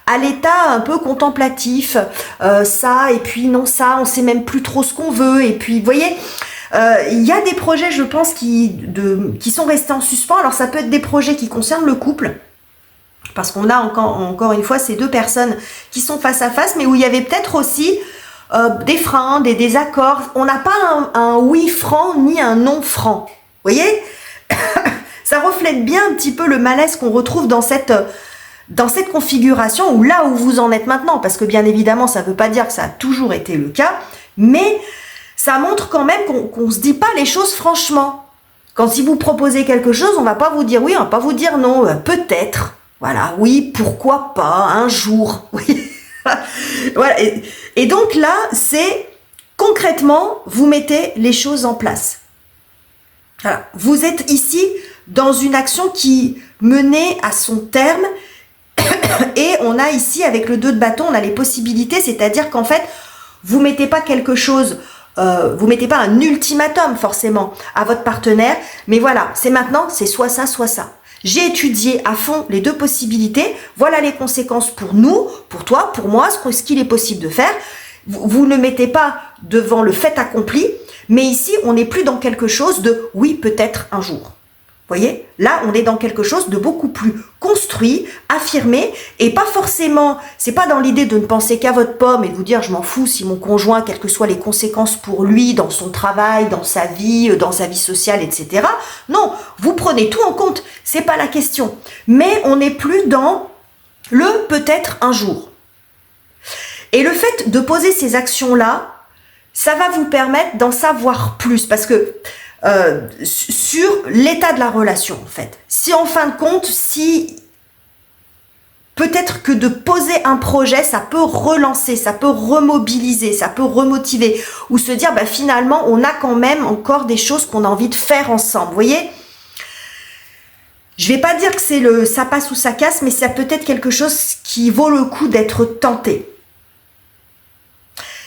à l'état un peu contemplatif, ça, et puis non ça, on sait même plus trop ce qu'on veut, et puis, vous voyez, il y a des projets, je pense, qui sont restés en suspens. Alors, ça peut être des projets qui concernent le couple, parce qu'on a encore une fois ces deux personnes qui sont face à face, mais où il y avait peut-être aussi des freins, des désaccords. On n'a pas un oui franc ni un non franc. Vous voyez? Ça reflète bien un petit peu le malaise qu'on retrouve dans cette configuration, ou là où vous en êtes maintenant, parce que bien évidemment, ça ne veut pas dire que ça a toujours été le cas, mais ça montre quand même qu'on ne se dit pas les choses franchement. Quand si vous proposez quelque chose, on ne va pas vous dire oui, on ne va pas vous dire non, peut-être. Voilà, oui, pourquoi pas, un jour. Oui. Voilà. Et donc là, c'est concrètement, vous mettez les choses en place. Voilà. Vous êtes ici dans une action qui menait à son terme. Et on a ici, avec le 2 de bâton, on a les possibilités, c'est-à-dire qu'en fait, vous mettez pas quelque chose, vous mettez pas un ultimatum forcément à votre partenaire, mais voilà, c'est maintenant, c'est soit ça, soit ça. J'ai étudié à fond les deux possibilités, voilà les conséquences pour nous, pour toi, pour moi, ce qu'il est possible de faire. Vous ne mettez pas devant le fait accompli, mais ici, on n'est plus dans quelque chose de oui, peut-être un jour. Vous voyez, là, on est dans quelque chose de beaucoup plus construit, affirmé, et pas forcément, c'est pas dans l'idée de ne penser qu'à votre pomme et de vous dire, je m'en fous si mon conjoint, quelles que soient les conséquences pour lui, dans son travail, dans sa vie sociale, etc. Non, vous prenez tout en compte, c'est pas la question. Mais on n'est plus dans le peut-être un jour. Et le fait de poser ces actions-là, ça va vous permettre d'en savoir plus, parce que sur l'état de la relation, en fait. Si en fin de compte, peut-être que de poser un projet, ça peut relancer, ça peut remobiliser, ça peut remotiver, ou se dire, finalement, on a quand même encore des choses qu'on a envie de faire ensemble. Vous voyez? Je vais pas dire que c'est ça passe ou ça casse, mais c'est peut-être quelque chose qui vaut le coup d'être tenté.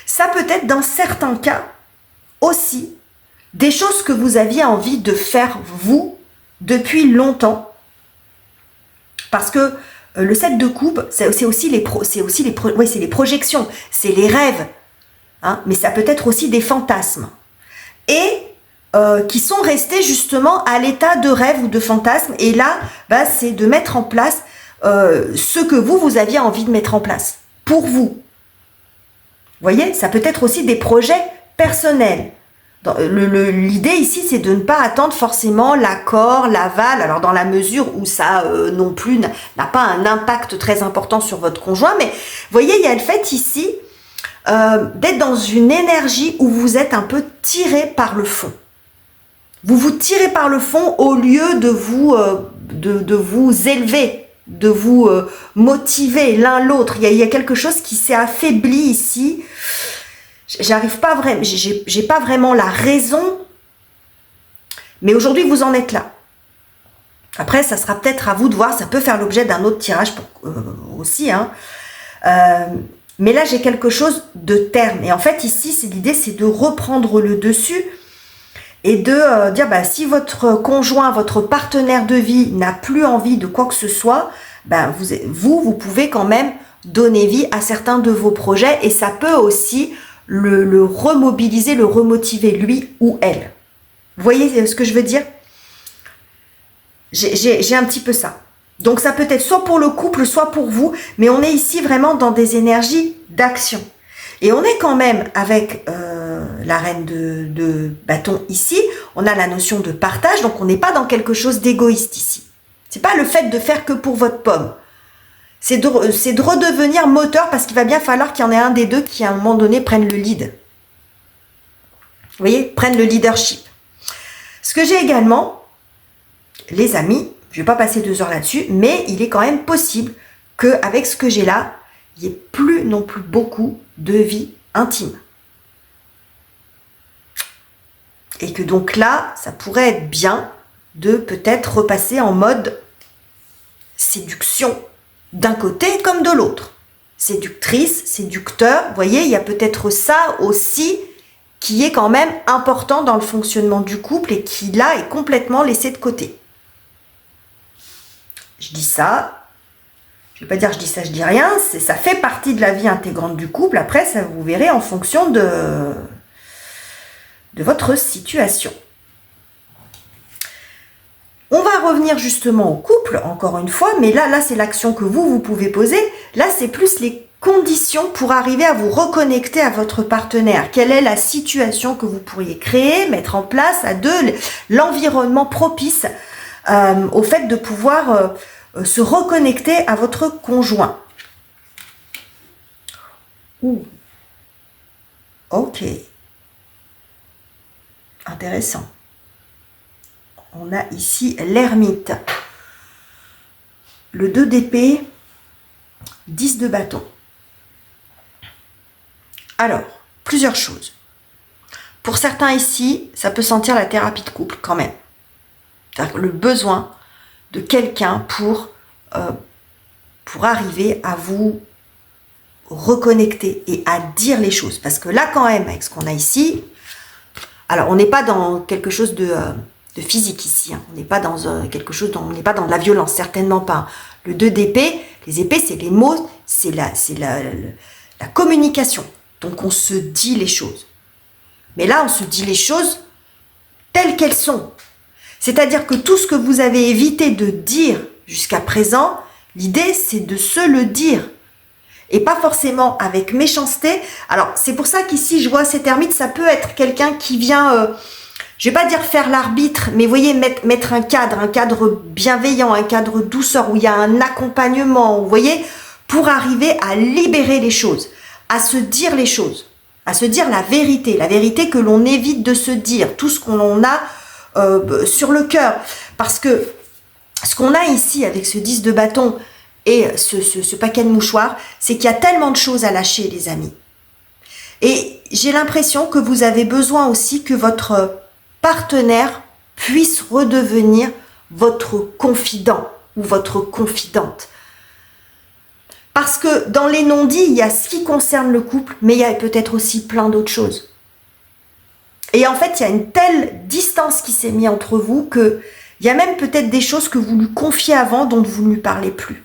Ça peut être, dans certains cas, aussi, des choses que vous aviez envie de faire, vous, depuis longtemps. Parce que Le 7 de coupe, c'est aussi les projections, c'est les rêves, hein, mais ça peut être aussi des fantasmes. Et qui sont restés justement à l'état de rêve ou de fantasme. Et là, bah, c'est de mettre en place ce que vous aviez envie de mettre en place, pour vous. Vous voyez, ça peut être aussi des projets personnels. L'idée ici, c'est de ne pas attendre forcément l'accord, l'aval, alors dans la mesure où ça non plus n'a pas un impact très important sur votre conjoint, mais vous voyez, il y a le fait ici d'être dans une énergie où vous êtes un peu tiré par le fond. Vous vous tirez par le fond au lieu de vous élever, de vous motiver l'un l'autre. Il y a quelque chose qui s'est affaibli ici. J'arrive pas vraiment, j'ai pas vraiment la raison, mais aujourd'hui vous en êtes là. Après, ça sera peut-être à vous de voir, ça peut faire l'objet d'un autre tirage aussi, hein. Mais là j'ai quelque chose de terme. Et en fait ici, l'idée c'est de reprendre le dessus et de dire, bah, si votre conjoint, votre partenaire de vie n'a plus envie de quoi que ce soit, bah, vous pouvez quand même donner vie à certains de vos projets, et ça peut aussi le remobiliser, le remotiver, lui ou elle. Vous voyez ce que je veux dire? J'ai un petit peu ça. Donc ça peut être soit pour le couple, soit pour vous, mais on est ici vraiment dans des énergies d'action. Et on est quand même avec la reine de bâton ici, on a la notion de partage, donc on n'est pas dans quelque chose d'égoïste ici. C'est pas le fait de faire que pour votre pomme. C'est de redevenir moteur, parce qu'il va bien falloir qu'il y en ait un des deux qui à un moment donné prenne le lead. Vous voyez, prenne le leadership. Ce que j'ai également, les amis, je ne vais pas passer 2 heures là-dessus, mais il est quand même possible qu'avec ce que j'ai là, il n'y ait plus non plus beaucoup de vie intime. Et que donc là, ça pourrait être bien de peut-être repasser en mode séduction d'un côté comme de l'autre. Séductrice, séducteur, vous voyez, il y a peut-être ça aussi qui est quand même important dans le fonctionnement du couple et qui là est complètement laissé de côté. Je dis ça, je ne vais pas dire je dis ça, je dis rien, ça fait partie de la vie intégrante du couple. Après, ça vous verrez en fonction de votre situation. On va revenir justement au couple, encore une fois, mais là c'est l'action que vous pouvez poser. Là, c'est plus les conditions pour arriver à vous reconnecter à votre partenaire. Quelle est la situation que vous pourriez créer, mettre en place à deux, l'environnement propice au fait de pouvoir se reconnecter à votre conjoint. Ouh. Ok. Intéressant. On a ici l'ermite. Le 2 d'épée, 10 de bâton. Alors, plusieurs choses. Pour certains ici, ça peut sentir la thérapie de couple quand même. C'est-à-dire le besoin de quelqu'un pour arriver à vous reconnecter et à dire les choses. Parce que là, quand même, avec ce qu'on a ici, alors on n'est pas dans quelque chose de physique ici. Hein. On n'est pas dans quelque chose, on n'est pas dans de la violence, certainement pas. Le 2 d'épée, les épées, c'est les mots, c'est la communication. Donc on se dit les choses. Mais là, on se dit les choses telles qu'elles sont. C'est-à-dire que tout ce que vous avez évité de dire jusqu'à présent, l'idée, c'est de se le dire. Et pas forcément avec méchanceté. Alors, c'est pour ça qu'ici, je vois cet ermite, ça peut être quelqu'un qui vient, je vais pas dire faire l'arbitre, mais vous voyez, mettre un cadre bienveillant, un cadre douceur, où il y a un accompagnement, vous voyez, pour arriver à libérer les choses, à se dire les choses, à se dire la vérité que l'on évite de se dire, tout ce qu'on a sur le cœur. Parce que ce qu'on a ici avec ce 10 de bâton et ce paquet de mouchoirs, c'est qu'il y a tellement de choses à lâcher, les amis. Et j'ai l'impression que vous avez besoin aussi que votre partenaire puisse redevenir votre confident ou votre confidente. Parce que dans les non-dits, il y a ce qui concerne le couple, mais il y a peut-être aussi plein d'autres choses. Et en fait, il y a une telle distance qui s'est mise entre vous qu'il y a même peut-être des choses que vous lui confiez avant dont vous ne lui parlez plus.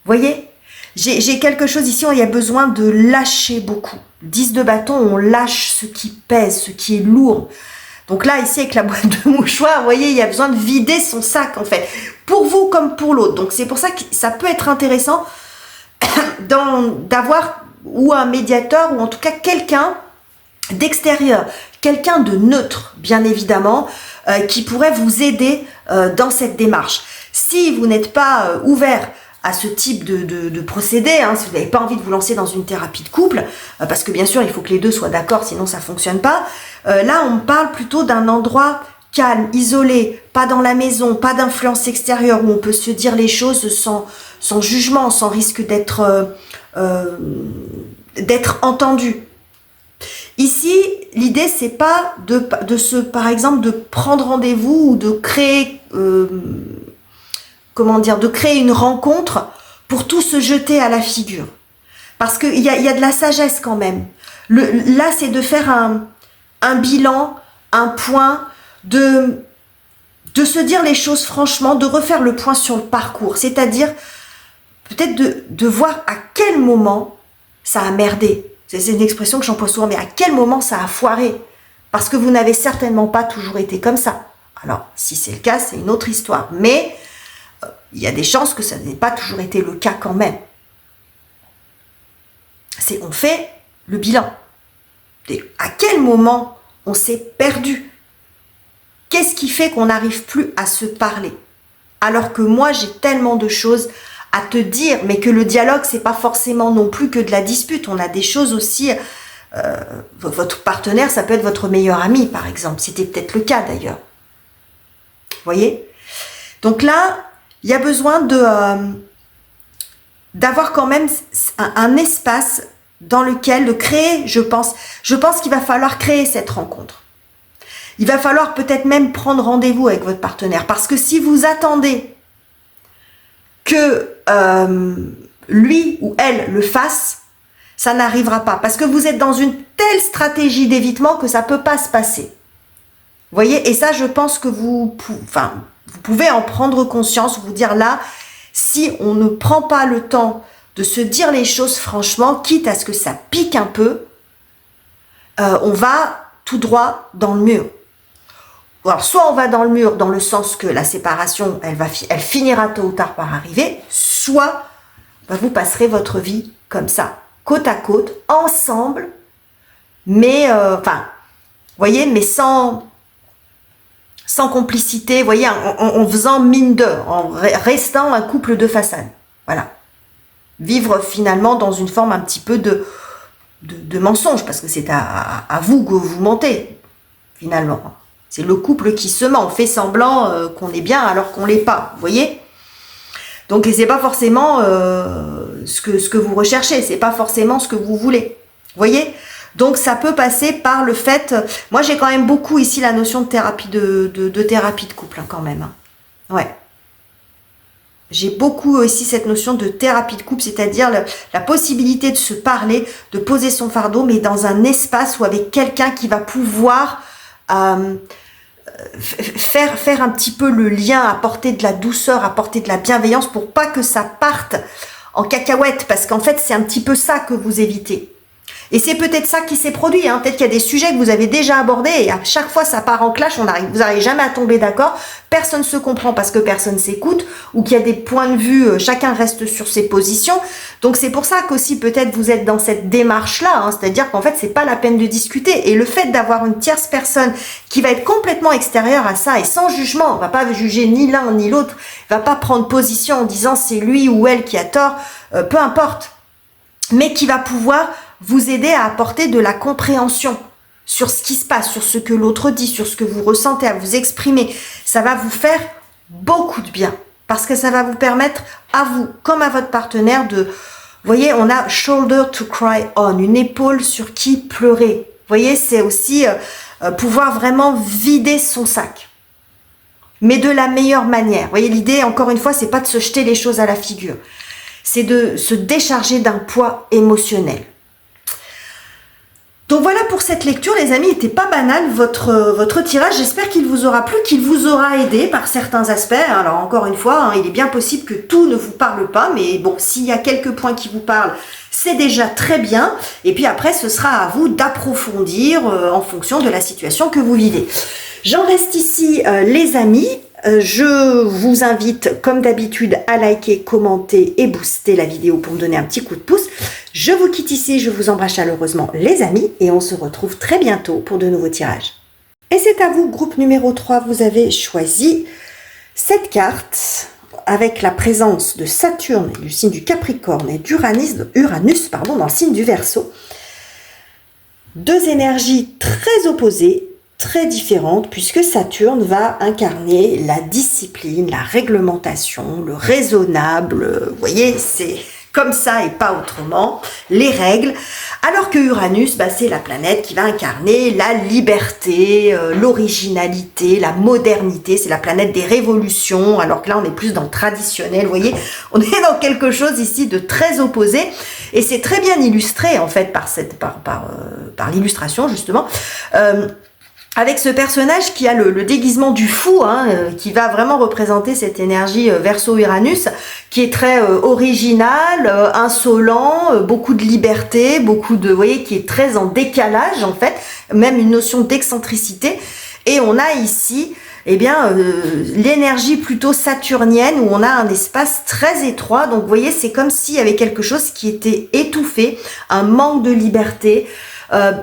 Voyez, j'ai quelque chose ici où il y a besoin de lâcher beaucoup. 10 de bâton, on lâche ce qui pèse, ce qui est lourd. Donc là, ici, avec la boîte de mouchoirs, vous voyez, il y a besoin de vider son sac, en fait. Pour vous comme pour l'autre. Donc c'est pour ça que ça peut être intéressant d'avoir ou un médiateur, ou en tout cas quelqu'un d'extérieur, quelqu'un de neutre, bien évidemment, qui pourrait vous aider dans cette démarche. Si vous n'êtes pas ouvert à ce type de procédé, si vous n'avez pas envie de vous lancer dans une thérapie de couple, parce que bien sûr il faut que les deux soient d'accord, sinon ça fonctionne pas, là on parle plutôt d'un endroit calme, isolé, pas dans la maison, pas d'influence extérieure, où on peut se dire les choses sans jugement, sans risque d'être entendu. Ici, l'idée c'est pas par exemple de prendre rendez-vous ou de créer de créer une rencontre pour tout se jeter à la figure. Parce qu'il y a de la sagesse quand même. Là, c'est de faire un bilan, un point, de se dire les choses franchement, de refaire le point sur le parcours. C'est-à-dire, peut-être de voir à quel moment ça a merdé. C'est une expression que j'emploie souvent, mais à quel moment ça a foiré? Parce que vous n'avez certainement pas toujours été comme ça. Alors, si c'est le cas, c'est une autre histoire. Mais il y a des chances que ça n'ait pas toujours été le cas quand même. On fait le bilan. À quel moment on s'est perdu? Qu'est-ce qui fait qu'on n'arrive plus à se parler? Alors que moi, j'ai tellement de choses à te dire, mais que le dialogue, c'est pas forcément non plus que de la dispute. On a des choses aussi... votre partenaire, ça peut être votre meilleur ami, par exemple. C'était peut-être le cas, d'ailleurs. Vous voyez? Donc là... il y a besoin d'avoir quand même un espace dans lequel de créer, je pense qu'il va falloir créer cette rencontre. Il va falloir peut-être même prendre rendez-vous avec votre partenaire. Parce que si vous attendez que lui ou elle le fasse, ça n'arrivera pas. Parce que vous êtes dans une telle stratégie d'évitement que ça ne peut pas se passer. Vous voyez? Et ça, je pense que vous pouvez en prendre conscience, vous dire là, si on ne prend pas le temps de se dire les choses franchement, quitte à ce que ça pique un peu, on va tout droit dans le mur. Alors, soit on va dans le mur dans le sens que la séparation, elle finira tôt ou tard par arriver, soit vous passerez votre vie comme ça, côte à côte, ensemble, mais, vous voyez, mais sans complicité, vous voyez, en faisant mine d'or, en restant un couple de façade. Voilà. Vivre finalement dans une forme un petit peu de mensonge, parce que c'est à vous que vous mentez, finalement. C'est le couple qui se ment, on fait semblant qu'on est bien alors qu'on l'est pas, vous voyez? Donc, c'est pas forcément ce que vous recherchez, c'est pas forcément ce que vous voulez, vous voyez? Donc, ça peut passer par le fait... Moi, j'ai quand même beaucoup ici la notion de thérapie de thérapie de couple, quand même. Ouais. J'ai beaucoup ici cette notion de thérapie de couple, c'est-à-dire la possibilité de se parler, de poser son fardeau, mais dans un espace ou avec quelqu'un qui va pouvoir faire un petit peu le lien, apporter de la douceur, apporter de la bienveillance pour pas que ça parte en cacahuète, parce qu'en fait, c'est un petit peu ça que vous évitez. Et c'est peut-être ça qui s'est produit, peut-être qu'il y a des sujets que vous avez déjà abordés et à chaque fois ça part en clash, vous n'arrivez jamais à tomber d'accord, personne ne se comprend parce que personne s'écoute, ou qu'il y a des points de vue, chacun reste sur ses positions. Donc c'est pour ça qu'aussi peut-être vous êtes dans cette démarche-là, c'est-à-dire qu'en fait c'est pas la peine de discuter. Et le fait d'avoir une tierce personne qui va être complètement extérieure à ça et sans jugement, on va pas juger ni l'un ni l'autre, va pas prendre position en disant c'est lui ou elle qui a tort, peu importe, mais qui va pouvoir vous aider à apporter de la compréhension sur ce qui se passe, sur ce que l'autre dit, sur ce que vous ressentez, à vous exprimer. Ça va vous faire beaucoup de bien parce que ça va vous permettre à vous, comme à votre partenaire, de... Vous voyez, on a shoulder to cry on, une épaule sur qui pleurer. Vous voyez, c'est aussi pouvoir vraiment vider son sac, mais de la meilleure manière. Vous voyez, l'idée, encore une fois, c'est pas de se jeter les choses à la figure. C'est de se décharger d'un poids émotionnel. Donc voilà pour cette lecture, les amis. Il n'était pas banal votre tirage. J'espère qu'il vous aura plu, qu'il vous aura aidé par certains aspects. Alors encore une fois, hein, il est bien possible que tout ne vous parle pas, mais bon, s'il y a quelques points qui vous parlent, c'est déjà très bien. Et puis après, ce sera à vous d'approfondir en fonction de la situation que vous vivez. J'en reste ici, les amis. Je vous invite, comme d'habitude, à liker, commenter et booster la vidéo pour me donner un petit coup de pouce. Je vous quitte ici, je vous embrasse chaleureusement, les amis, et on se retrouve très bientôt pour de nouveaux tirages. Et c'est à vous, groupe numéro 3, vous avez choisi cette carte avec la présence de Saturne, du signe du Capricorne, et d'Uranus, dans le signe du Verseau. Deux énergies très opposées, très différente, puisque Saturne va incarner la discipline, la réglementation, le raisonnable, vous voyez, c'est comme ça et pas autrement, les règles, alors que Uranus, c'est la planète qui va incarner la liberté, l'originalité, la modernité, c'est la planète des révolutions, alors que là on est plus dans le traditionnel, vous voyez, on est dans quelque chose ici de très opposé, et c'est très bien illustré en fait par l'illustration justement, avec ce personnage qui a le déguisement du fou, hein, qui va vraiment représenter cette énergie Verseau-Uranus, qui est très original, insolent, beaucoup de liberté, beaucoup de, vous voyez, qui est très en décalage en fait, même une notion d'excentricité. Et on a ici, eh bien, l'énergie plutôt saturnienne où on a un espace très étroit. Donc, vous voyez, c'est comme s'il y avait quelque chose qui était étouffé, un manque de liberté.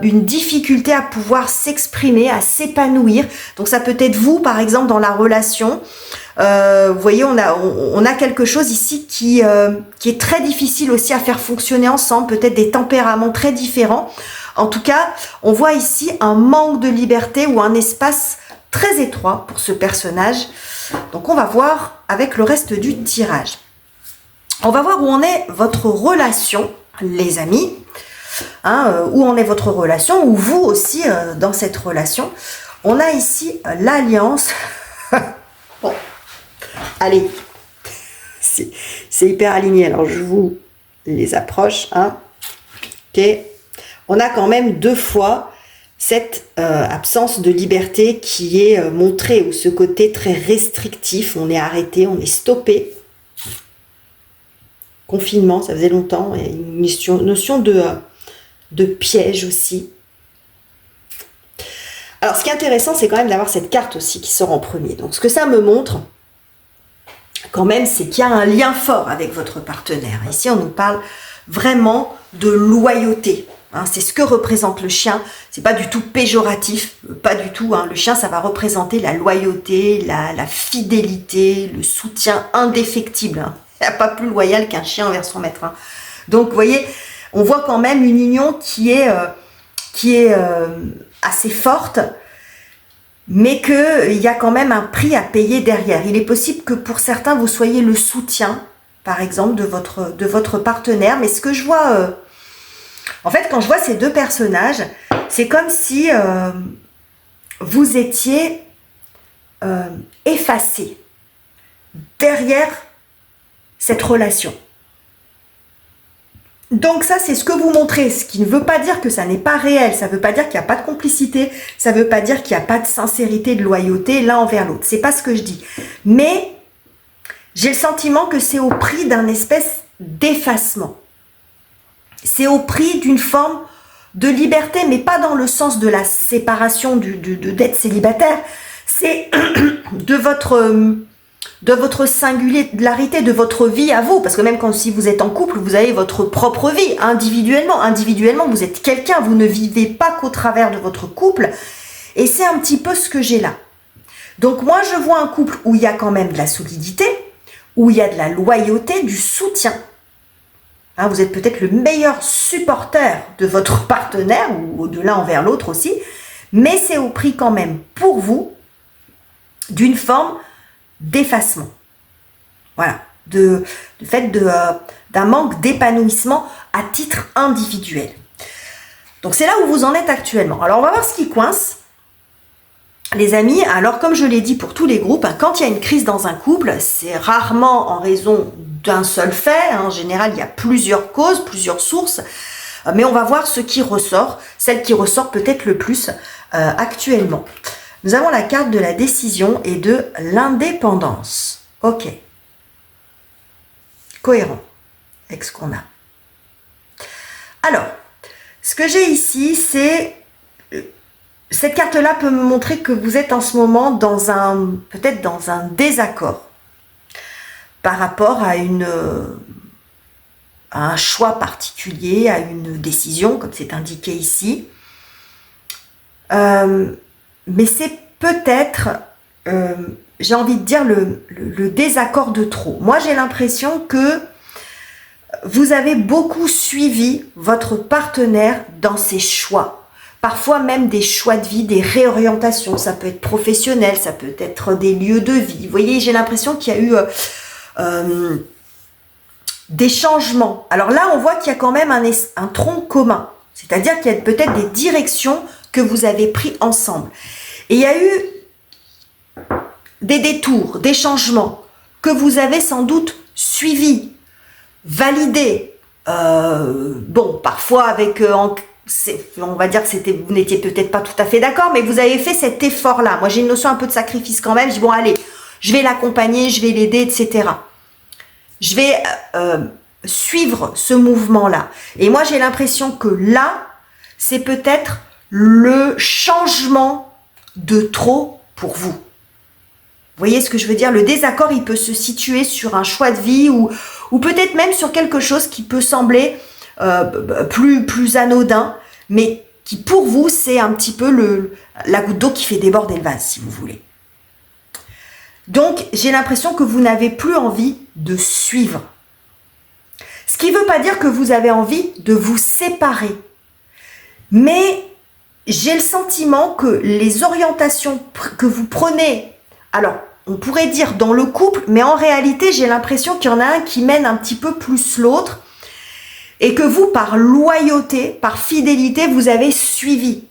Une difficulté à pouvoir s'exprimer, à s'épanouir. Donc ça peut être vous, par exemple, dans la relation. Vous voyez, on a quelque chose ici qui est très difficile aussi à faire fonctionner ensemble, peut-être des tempéraments très différents. En tout cas, on voit ici un manque de liberté ou un espace très étroit pour ce personnage. Donc on va voir avec le reste du tirage. On va voir où en est votre relation, les amis. Hein, où en est votre relation, ou vous aussi dans cette relation. On a ici l'alliance. Bon, allez, c'est hyper aligné, alors je vous les approche. Hein. Ok, on a quand même deux fois cette absence de liberté qui est montrée, ou ce côté très restrictif, on est arrêté, on est stoppé. Confinement, ça faisait longtemps, et une notion de piège aussi. Alors, ce qui est intéressant, c'est quand même d'avoir cette carte aussi qui sort en premier. Donc, ce que ça me montre, quand même, c'est qu'il y a un lien fort avec votre partenaire. Ici, on nous parle vraiment de loyauté. Hein, c'est ce que représente le chien. C'est pas du tout péjoratif, pas du tout. Hein. Le chien, ça va représenter la loyauté, la fidélité, le soutien indéfectible. Hein. Il n'y a pas plus loyal qu'un chien envers son maître. Hein. Donc, vous voyez, on voit quand même une union qui est assez forte, mais qu'il y a quand même un prix à payer derrière. Il est possible que pour certains, vous soyez le soutien, par exemple, de votre partenaire. Mais ce que je vois, en fait, quand je vois ces deux personnages, c'est comme si vous étiez effacé derrière cette relation. Donc ça, c'est ce que vous montrez, ce qui ne veut pas dire que ça n'est pas réel, ça ne veut pas dire qu'il n'y a pas de complicité, ça ne veut pas dire qu'il n'y a pas de sincérité, de loyauté l'un envers l'autre. C'est pas ce que je dis. Mais j'ai le sentiment que c'est au prix d'un espèce d'effacement. C'est au prix d'une forme de liberté, mais pas dans le sens de la séparation, d'être célibataire. C'est de votre singularité, de votre vie à vous, parce que même si vous êtes en couple, vous avez votre propre vie, individuellement, vous êtes quelqu'un, vous ne vivez pas qu'au travers de votre couple, et c'est un petit peu ce que j'ai là. Donc moi, je vois un couple où il y a quand même de la solidité, où il y a de la loyauté, du soutien. Hein, vous êtes peut-être le meilleur supporter de votre partenaire, ou de l'un envers l'autre aussi, mais c'est au prix quand même, pour vous, d'une forme d'effacement. Voilà, du fait d'un manque d'épanouissement à titre individuel. Donc c'est là où vous en êtes actuellement. Alors on va voir ce qui coince, les amis. Alors comme je l'ai dit pour tous les groupes, quand il y a une crise dans un couple, c'est rarement en raison d'un seul fait. En général, il y a plusieurs causes, plusieurs sources. Mais on va voir ce qui ressort, celle qui ressort peut-être le plus actuellement. Nous avons la carte de la décision et de l'indépendance. Ok. Cohérent avec ce qu'on a. Alors, ce que j'ai ici, c'est... Cette carte-là peut me montrer que vous êtes en ce moment peut-être dans un désaccord par rapport à un choix particulier, à une décision, comme c'est indiqué ici. Mais c'est peut-être, j'ai envie de dire, le désaccord de trop. Moi, j'ai l'impression que vous avez beaucoup suivi votre partenaire dans ses choix. Parfois même des choix de vie, des réorientations. Ça peut être professionnel, ça peut être des lieux de vie. Vous voyez, j'ai l'impression qu'il y a eu des changements. Alors là, on voit qu'il y a quand même un tronc commun. C'est-à-dire qu'il y a peut-être des directions que vous avez prises ensemble. Et il y a eu des détours, des changements que vous avez sans doute suivis, validés. Bon, parfois avec... on va dire que vous n'étiez peut-être pas tout à fait d'accord, mais vous avez fait cet effort-là. Moi, j'ai une notion un peu de sacrifice quand même. Je dis, bon, allez, je vais l'accompagner, je vais l'aider, etc. Je vais suivre ce mouvement-là. Et moi, j'ai l'impression que là, c'est peut-être le changement de trop pour vous. Vous voyez ce que je veux dire? Le désaccord, il peut se situer sur un choix de vie ou peut-être même sur quelque chose qui peut sembler plus anodin, mais qui pour vous, c'est un petit peu la goutte d'eau qui fait déborder le vase, si vous voulez. Donc, j'ai l'impression que vous n'avez plus envie de suivre. Ce qui ne veut pas dire que vous avez envie de vous séparer. Mais j'ai le sentiment que les orientations que vous prenez, alors, on pourrait dire dans le couple, mais en réalité, j'ai l'impression qu'il y en a un qui mène un petit peu plus l'autre et que vous, par loyauté, par fidélité, vous avez suivi.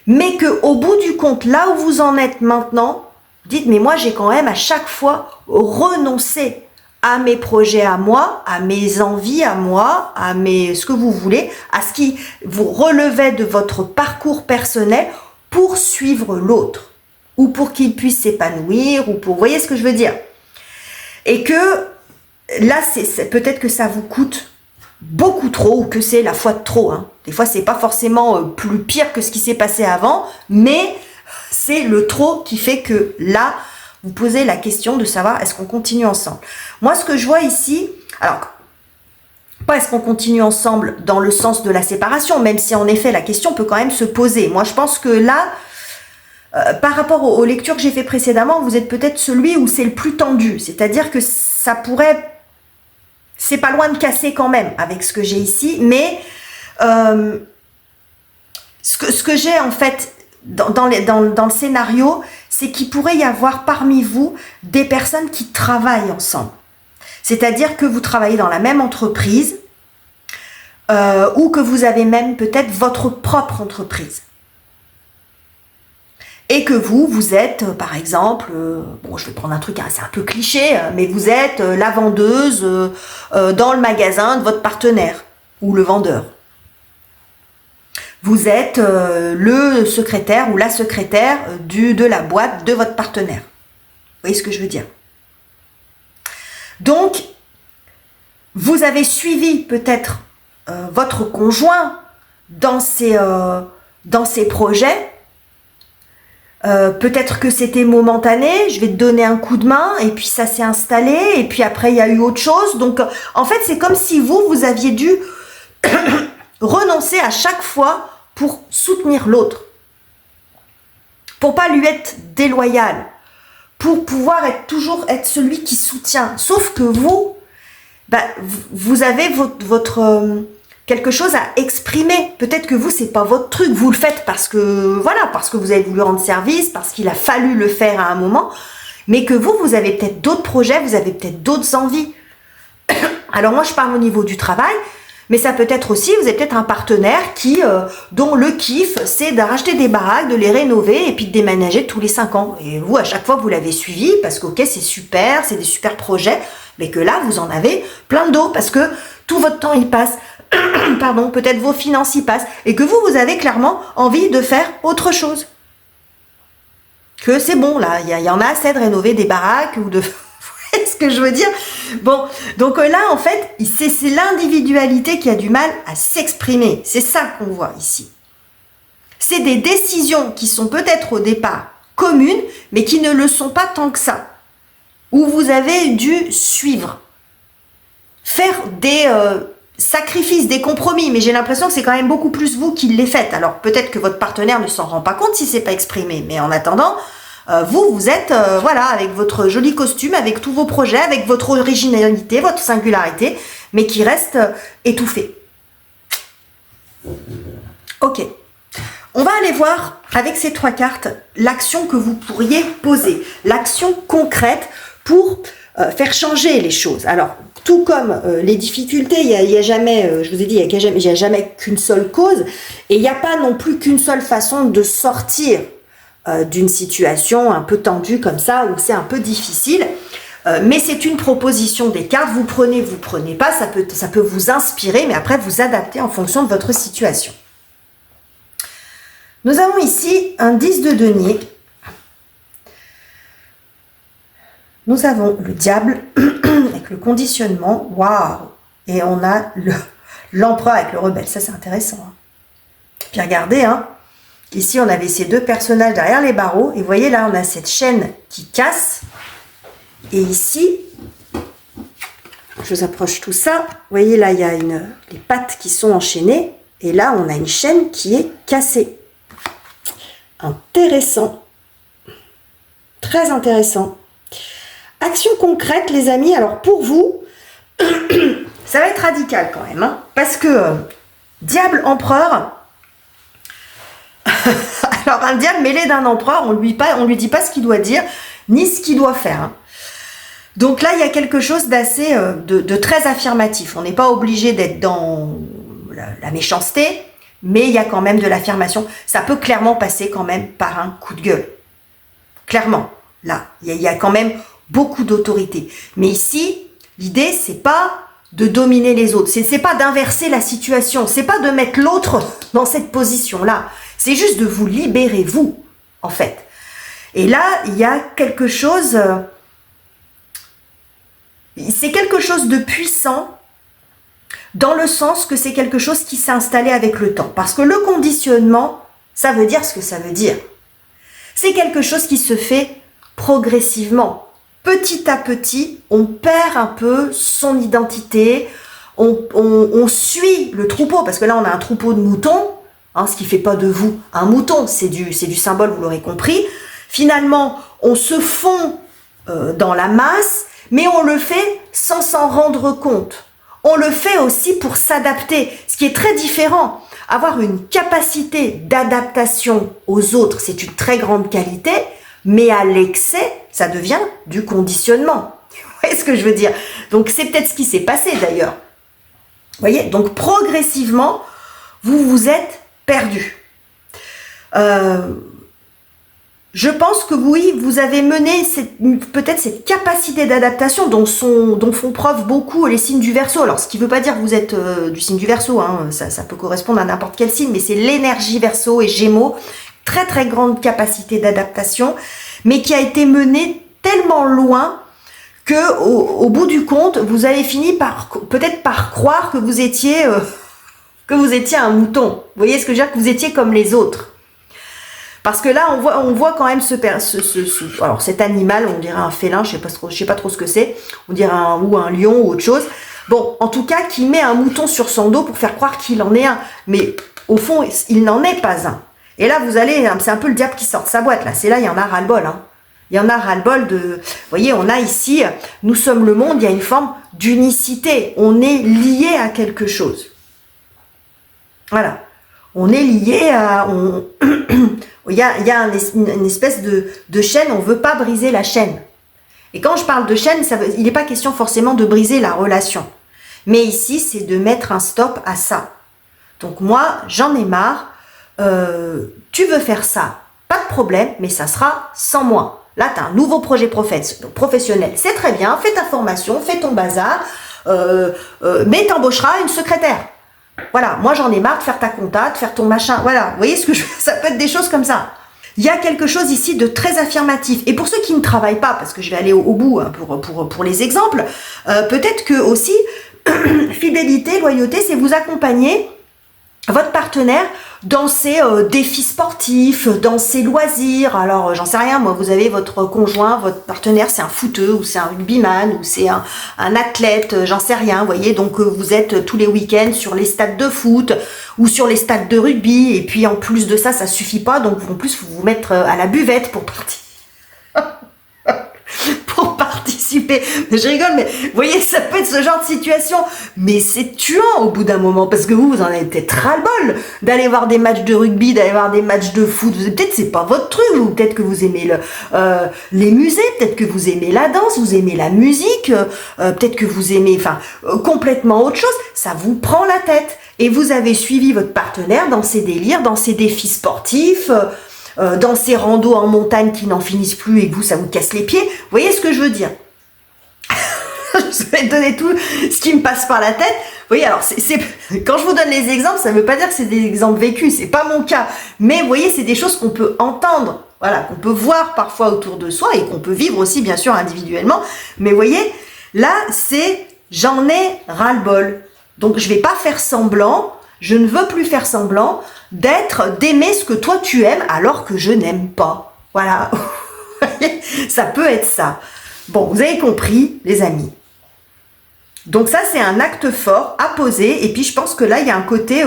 Mais qu'au bout du compte, là où vous en êtes maintenant, dites, mais moi, j'ai quand même à chaque fois renoncé à mes projets à moi, à mes envies à moi, à ce que vous voulez, à ce qui vous relevait de votre parcours personnel pour suivre l'autre, ou pour qu'il puisse s'épanouir, ou pour... Vous voyez ce que je veux dire? Et que là, peut-être que ça vous coûte beaucoup trop, ou que c'est la fois de trop. Hein. Des fois, c'est pas forcément plus pire que ce qui s'est passé avant, mais c'est le trop qui fait que là, vous posez la question de savoir est-ce qu'on continue ensemble. Moi, ce que je vois ici, alors, pas est-ce qu'on continue ensemble dans le sens de la séparation, même si en effet, la question peut quand même se poser. Moi, je pense que là, par rapport aux lectures que j'ai fait précédemment, vous êtes peut-être celui où c'est le plus tendu. C'est-à-dire que ça pourrait... C'est pas loin de casser quand même avec ce que j'ai ici, mais ce que j'ai en fait dans le scénario, c'est qu'il pourrait y avoir parmi vous des personnes qui travaillent ensemble. C'est-à-dire que vous travaillez dans la même entreprise ou que vous avez même peut-être votre propre entreprise. Et que vous êtes, par exemple, bon, je vais prendre un truc, c'est un peu cliché, mais vous êtes la vendeuse dans le magasin de votre partenaire ou le vendeur. Vous êtes le secrétaire ou la secrétaire de la boîte de votre partenaire. Vous voyez ce que je veux dire? Donc, vous avez suivi peut-être votre conjoint dans ses projets. Peut-être que c'était momentané, je vais te donner un coup de main, et puis ça s'est installé, et puis après il y a eu autre chose. Donc en fait c'est comme si vous aviez dû renoncer à chaque fois pour soutenir l'autre, pour pas lui être déloyal, pour pouvoir toujours être celui qui soutient. Sauf que vous avez votre quelque chose à exprimer. Peut-être que vous, c'est pas votre truc. Vous le faites parce que, voilà, parce que vous avez voulu rendre service, parce qu'il a fallu le faire à un moment. Mais que vous avez peut-être d'autres projets, vous avez peut-être d'autres envies. Alors moi, je parle au niveau du travail, mais ça peut être aussi, vous avez peut-être un partenaire dont le kiff, c'est de racheter des baraques, de les rénover et puis de déménager tous les 5 ans. Et vous, à chaque fois, vous l'avez suivi parce que, ok, c'est super, c'est des super projets, mais que là, vous en avez plein d'autres parce que tout votre temps, il passe pardon, peut-être vos finances y passent, et que vous avez clairement envie de faire autre chose. Que c'est bon, là, il y en a assez de rénover des baraques ou de... Vous voyez ce que je veux dire? Bon, donc là, en fait, c'est l'individualité qui a du mal à s'exprimer. C'est ça qu'on voit ici. C'est des décisions qui sont peut-être au départ communes, mais qui ne le sont pas tant que ça. Où vous avez dû suivre. Faire des sacrifices, des compromis, mais j'ai l'impression que c'est quand même beaucoup plus vous qui les faites. Alors peut-être que votre partenaire ne s'en rend pas compte si c'est pas exprimé, mais en attendant, vous êtes, voilà, avec votre joli costume, avec tous vos projets, avec votre originalité, votre singularité, mais qui reste étouffé. Ok. On va aller voir, avec ces 3 cartes, l'action que vous pourriez poser, l'action concrète pour faire changer les choses. Alors, tout comme les difficultés, il y a jamais, je vous ai dit, il n'y a jamais qu'une seule cause, et il n'y a pas non plus qu'une seule façon de sortir d'une situation un peu tendue comme ça, où c'est un peu difficile. Mais c'est une proposition des cartes, vous prenez pas, ça peut vous inspirer, mais après vous adaptez en fonction de votre situation. Nous avons ici un 10 de denier. Nous avons le diable avec le conditionnement. Waouh! Et on a l'empereur avec le rebelle. Ça, c'est intéressant. Hein. Puis regardez, hein. Ici, on avait ces 2 personnages derrière les barreaux. Et vous voyez, là, on a cette chaîne qui casse. Et ici, je vous approche tout ça. Vous voyez, là, il y a les pattes qui sont enchaînées. Et là, on a une chaîne qui est cassée. Intéressant. Très intéressant. Action concrète, les amis. Alors, pour vous, ça va être radical quand même. Hein, parce que diable, empereur... Alors, un diable mêlé d'un empereur, on lui dit pas ce qu'il doit dire, ni ce qu'il doit faire. Hein. Donc là, il y a quelque chose d'assez, de très affirmatif. On n'est pas obligé d'être dans la méchanceté, mais il y a quand même de l'affirmation. Ça peut clairement passer quand même par un coup de gueule. Clairement, là, il y a quand même beaucoup d'autorité. Mais ici, l'idée, c'est pas de dominer les autres. C'est pas d'inverser la situation. C'est pas de mettre l'autre dans cette position-là. C'est juste de vous libérer, vous, en fait. Et là, il y a quelque chose... c'est quelque chose de puissant dans le sens que c'est quelque chose qui s'est installé avec le temps. Parce que le conditionnement, ça veut dire ce que ça veut dire. C'est quelque chose qui se fait progressivement. Petit à petit, on perd un peu son identité, on suit le troupeau, parce que là, on a un troupeau de moutons, hein, ce qui ne fait pas de vous un mouton, c'est du symbole, vous l'aurez compris. Finalement, on se fond dans la masse, mais on le fait sans s'en rendre compte. On le fait aussi pour s'adapter, ce qui est très différent. Avoir une capacité d'adaptation aux autres, c'est une très grande qualité, mais à l'excès, ça devient du conditionnement. Vous voyez ce que je veux dire? Donc, c'est peut-être ce qui s'est passé d'ailleurs. Vous voyez? Donc, progressivement, vous vous êtes perdu. Je pense que oui, vous avez mené peut-être cette capacité d'adaptation dont font preuve beaucoup les signes du Verseau. Alors, ce qui ne veut pas dire que vous êtes du signe du Verseau, hein, ça peut correspondre à n'importe quel signe, mais c'est l'énergie Verseau et Gémeaux, très très grande capacité d'adaptation, mais qui a été menée tellement loin que au bout du compte, vous avez fini peut-être par croire que vous étiez un mouton. Vous voyez ce que je veux dire, que vous étiez comme les autres. Parce que là, on voit quand même alors cet animal, on dirait un félin, je sais pas trop ce que c'est, on dirait un lion ou autre chose. Bon, en tout cas, qui met un mouton sur son dos pour faire croire qu'il en est un. Mais au fond, il n'en est pas un. Et là, c'est un peu le diable qui sort de sa boîte, là. C'est là, il y en a ras-le-bol, hein. Il y en a ras-le-bol de... Vous voyez, on a ici, nous sommes le monde, il y a une forme d'unicité. On est lié à quelque chose. Voilà. On est lié à... Il y a une espèce de chaîne, on ne veut pas briser la chaîne. Et quand je parle de chaîne, il n'est pas question forcément de briser la relation. Mais ici, c'est de mettre un stop à ça. Donc moi, j'en ai marre. Tu veux faire ça, pas de problème, mais ça sera sans moi. Là, tu as un nouveau projet professionnel. C'est très bien, fais ta formation, fais ton bazar, mais tu embaucheras une secrétaire. Voilà, moi j'en ai marre de faire ta compta, de faire ton machin. Voilà, vous voyez ce que ça peut être des choses comme ça. Il y a quelque chose ici de très affirmatif. Et pour ceux qui ne travaillent pas, parce que je vais aller au bout hein, pour les exemples, peut-être que aussi, fidélité, loyauté, c'est vous accompagner votre partenaire dans ses défis sportifs, dans ses loisirs. Alors, j'en sais rien, moi, vous avez votre conjoint, votre partenaire, c'est un footeux, ou c'est un rugbyman, ou c'est un athlète, j'en sais rien, vous voyez. Donc, vous êtes tous les week-ends sur les stades de foot, ou sur les stades de rugby, et puis en plus de ça, ça suffit pas, donc en plus, vous vous mettre à la buvette pour partir. Pour participer. Je rigole, mais vous voyez, ça peut être ce genre de situation. Mais c'est tuant au bout d'un moment, parce que vous en avez peut-être ras-le-bol d'aller voir des matchs de rugby, d'aller voir des matchs de foot. Peut-être c'est pas votre truc, ou peut-être que vous aimez les musées, peut-être que vous aimez la danse, vous aimez la musique, peut-être que vous aimez complètement autre chose. Ça vous prend la tête. Et vous avez suivi votre partenaire dans ses délires, dans ses défis sportifs, dans ces randos en montagne qui n'en finissent plus et que vous, ça vous casse les pieds. Vous voyez ce que je veux dire? Je vais donner tout ce qui me passe par la tête. Vous voyez, alors, quand je vous donne les exemples, ça ne veut pas dire que c'est des exemples vécus, c'est pas mon cas. Mais vous voyez, c'est des choses qu'on peut entendre, voilà, qu'on peut voir parfois autour de soi et qu'on peut vivre aussi, bien sûr, individuellement. Mais vous voyez, là, c'est j'en ai ras-le-bol. Donc, je vais pas faire semblant, je ne veux plus faire semblant d'aimer ce que toi tu aimes alors que je n'aime pas. Voilà. Ça peut être ça. Bon, vous avez compris, les amis. Donc ça, c'est un acte fort à poser. Et puis, je pense que là, il y a un côté,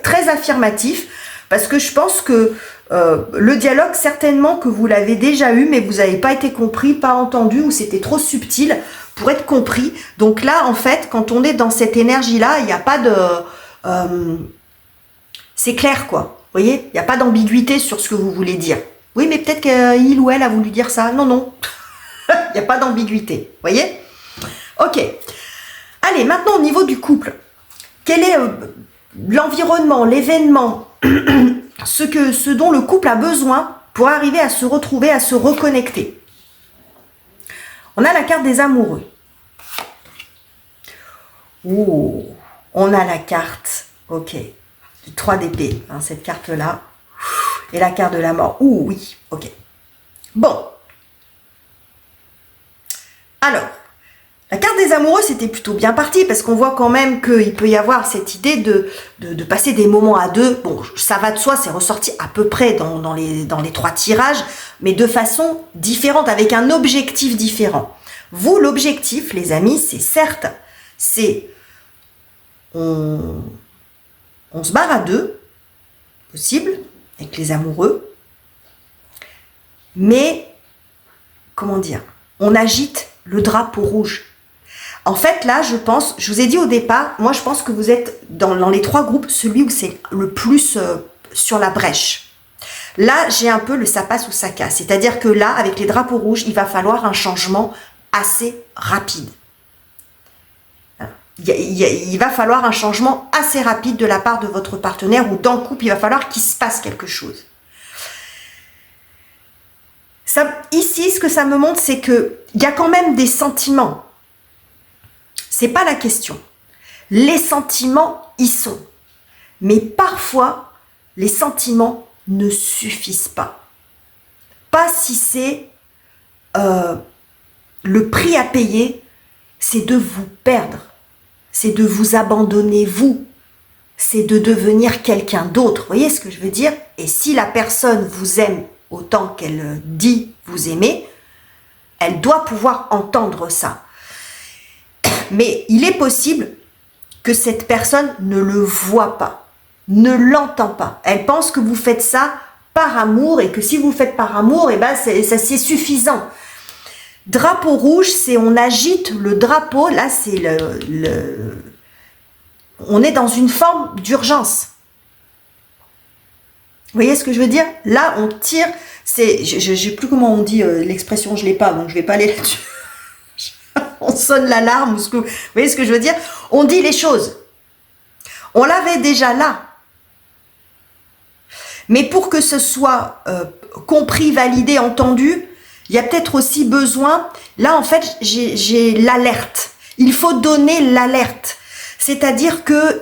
très affirmatif. Parce que je pense que le dialogue, certainement que vous l'avez déjà eu, mais vous n'avez pas été compris, pas entendu, ou c'était trop subtil pour être compris. Donc là, en fait, quand on est dans cette énergie-là, il n'y a pas de... c'est clair, quoi. Vous voyez, il n'y a pas d'ambiguïté sur ce que vous voulez dire. Oui, mais peut-être qu'il ou elle a voulu dire ça. Non, non. Il n'y a pas d'ambiguïté. Vous voyez? Ok. Allez, maintenant, au niveau du couple. Quel est l'environnement, l'événement, ce dont le couple a besoin pour arriver à se retrouver, à se reconnecter? On a la carte des amoureux. Oh, on a la carte, ok, du 3 d'épée, hein, cette carte-là. Et la carte de la mort. Ouh, oui, ok. Bon. Alors, la carte des amoureux, c'était plutôt bien parti, parce qu'on voit quand même qu'il peut y avoir cette idée de passer des moments à deux. Bon, ça va de soi, c'est ressorti à peu près dans les 3 tirages, mais de façon différente, avec un objectif différent. Vous, l'objectif, les amis, c'est certes, c'est on se barre à deux, possible, avec les amoureux, mais, comment dire, on agite le drapeau rouge. En fait, là, je vous ai dit au départ, moi je pense que vous êtes dans les 3 groupes, celui où c'est le plus sur la brèche. Là, j'ai un peu le ça passe ou ça casse. C'est-à-dire que là, avec les drapeaux rouges, il va falloir un changement assez rapide. Il va falloir un changement assez rapide de la part de votre partenaire, ou dans le couple, il va falloir qu'il se passe quelque chose. Ça, ici, ce que ça me montre, c'est qu'il y a quand même des sentiments. C'est pas la question. Les sentiments y sont. Mais parfois, les sentiments ne suffisent pas. Pas si c'est le prix à payer, c'est de vous perdre. C'est de vous abandonner, vous. C'est de devenir quelqu'un d'autre. Vous voyez ce que je veux dire? Et si la personne vous aime autant qu'elle dit vous aimer, elle doit pouvoir entendre ça. Mais il est possible que cette personne ne le voit pas, ne l'entend pas. Elle pense que vous faites ça par amour, et que si vous faites par amour, eh ben c'est suffisant. Drapeau rouge, c'est on agite le drapeau. Là, c'est on est dans une forme d'urgence. Vous voyez ce que je veux dire? Là, on tire. Je ne sais plus comment on dit l'expression, je ne l'ai pas, donc je ne vais pas aller là-dessus. On sonne l'alarme. Vous voyez ce que je veux dire? On dit les choses. On l'avait déjà là. Mais pour que ce soit compris, validé, entendu, il y a peut-être aussi besoin, là en fait j'ai l'alerte. Il faut donner l'alerte. C'est-à-dire que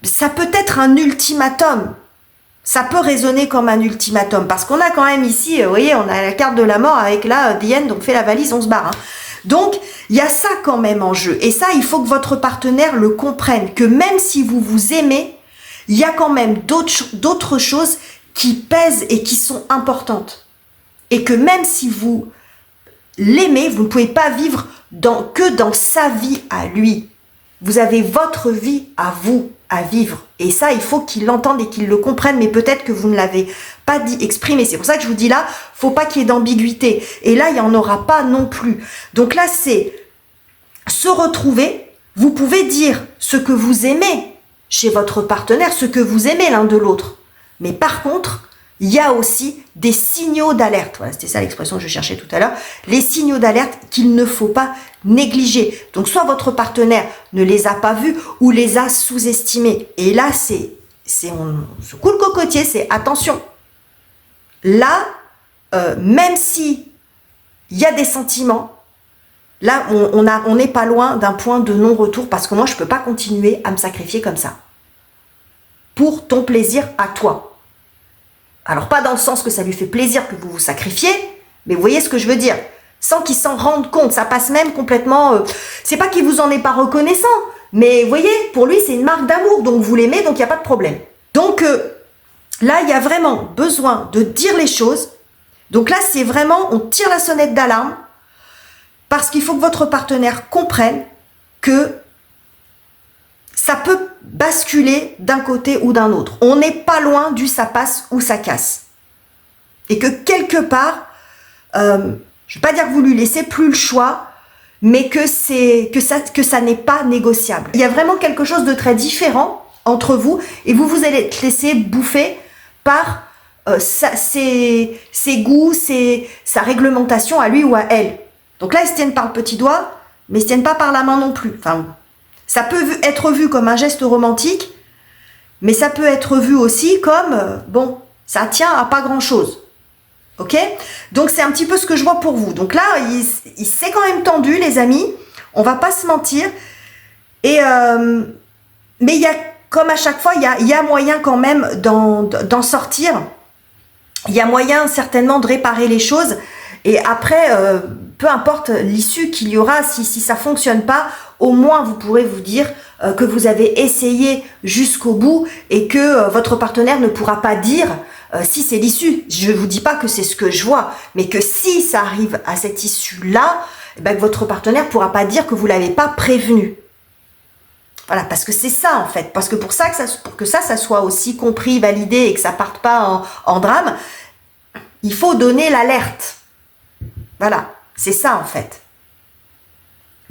ça peut être un ultimatum. Ça peut résonner comme un ultimatum. Parce qu'on a quand même ici, vous voyez, on a la carte de la mort avec là, The End, donc fait la valise, on se barre. Hein. Donc, il y a ça quand même en jeu. Et ça, il faut que votre partenaire le comprenne. Que même si vous vous aimez, il y a quand même d'autres choses qui pèsent et qui sont importantes. Et que même si vous l'aimez, vous ne pouvez pas vivre que dans sa vie à lui. Vous avez votre vie à vous, à vivre. Et ça, il faut qu'il l'entende et qu'il le comprenne, mais peut-être que vous ne l'avez pas dit, exprimé. C'est pour ça que je vous dis là, faut pas qu'il y ait d'ambiguïté. Et là, il n'y en aura pas non plus. Donc là, c'est se retrouver. Vous pouvez dire ce que vous aimez chez votre partenaire, ce que vous aimez l'un de l'autre. Mais par contre, il y a aussi des signaux d'alerte. Voilà, c'était ça l'expression que je cherchais tout à l'heure. Les signaux d'alerte qu'il ne faut pas négliger. Donc, soit votre partenaire ne les a pas vus ou les a sous-estimés. Et là, on se coule le cocotier, c'est attention. Là, même si il y a des sentiments, là, on n'est pas loin d'un point de non-retour parce que moi, je ne peux pas continuer à me sacrifier comme ça. Pour ton plaisir à toi. Alors, pas dans le sens que ça lui fait plaisir que vous vous sacrifiez, mais vous voyez ce que je veux dire. Sans qu'il s'en rende compte, ça passe même complètement... c'est pas qu'il vous en est pas reconnaissant, mais vous voyez, pour lui, c'est une marque d'amour, donc vous l'aimez, donc il n'y a pas de problème. Donc, là, il y a vraiment besoin de dire les choses. Donc là, c'est vraiment, on tire la sonnette d'alarme, parce qu'il faut que votre partenaire comprenne que ça peut basculer d'un côté ou d'un autre. On n'est pas loin du ça passe ou ça casse. Et que quelque part, je ne vais pas dire que vous lui laissez plus le choix, mais que ça n'est pas négociable. Il y a vraiment quelque chose de très différent entre vous et vous allez être laissé bouffer par ses goûts, sa réglementation à lui ou à elle. Donc là, ils se tiennent par le petit doigt, mais ils se tiennent pas par la main non plus. Enfin, ça peut être vu comme un geste romantique, mais ça peut être vu aussi comme, bon, ça tient à pas grand-chose. Ok? Donc, c'est un petit peu ce que je vois pour vous. Donc là, il s'est quand même tendu, les amis. On va pas se mentir. Et, mais il y a, comme à chaque fois, il y a moyen quand même d'en sortir. Il y a moyen certainement de réparer les choses. Et après, peu importe l'issue qu'il y aura, si ça fonctionne pas, au moins vous pourrez vous dire que vous avez essayé jusqu'au bout et que votre partenaire ne pourra pas dire si c'est l'issue. Je ne vous dis pas que c'est ce que je vois, mais que si ça arrive à cette issue-là, eh ben, que votre partenaire ne pourra pas dire que vous ne l'avez pas prévenu. Voilà, parce que c'est ça en fait. Parce que pour que ça soit aussi compris, validé et que ça parte pas en drame, il faut donner l'alerte. Voilà, c'est ça en fait.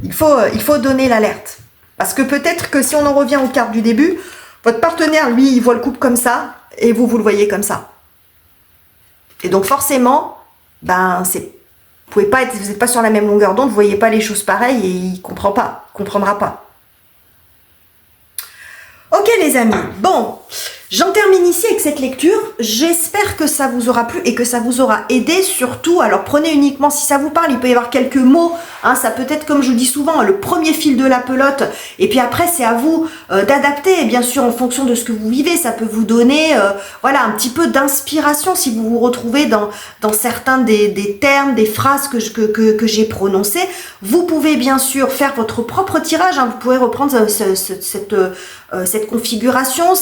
Il faut donner l'alerte. Parce que peut-être que si on en revient aux cartes du début, votre partenaire, lui, il voit le couple comme ça, et vous le voyez comme ça. Et donc forcément, ben, vous n'êtes pas sur la même longueur d'onde, vous ne voyez pas les choses pareilles, et il ne comprendra pas. Ok les amis, bon, j'en termine ici avec cette lecture. J'espère que ça vous aura plu et que ça vous aura aidé. Surtout, alors prenez uniquement si ça vous parle, il peut y avoir quelques mots. Hein, ça peut être, comme je dis souvent, le premier fil de la pelote. Et puis après, c'est à vous d'adapter. Et bien sûr, en fonction de ce que vous vivez, ça peut vous donner voilà, un petit peu d'inspiration si vous vous retrouvez dans certains des termes, des phrases que j'ai prononcées. Vous pouvez bien sûr faire votre propre tirage. Hein, vous pouvez reprendre cette configuration,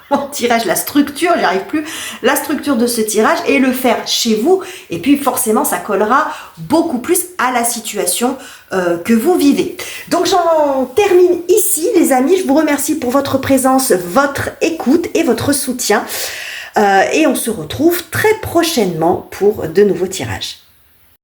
comment dirais-je, la structure, j'y arrive plus, la structure de ce tirage et le faire chez vous. Et puis forcément, ça collera beaucoup plus à la situation que vous vivez. Donc j'en termine ici, les amis. Je vous remercie pour votre présence, votre écoute et votre soutien. Et on se retrouve très prochainement pour de nouveaux tirages.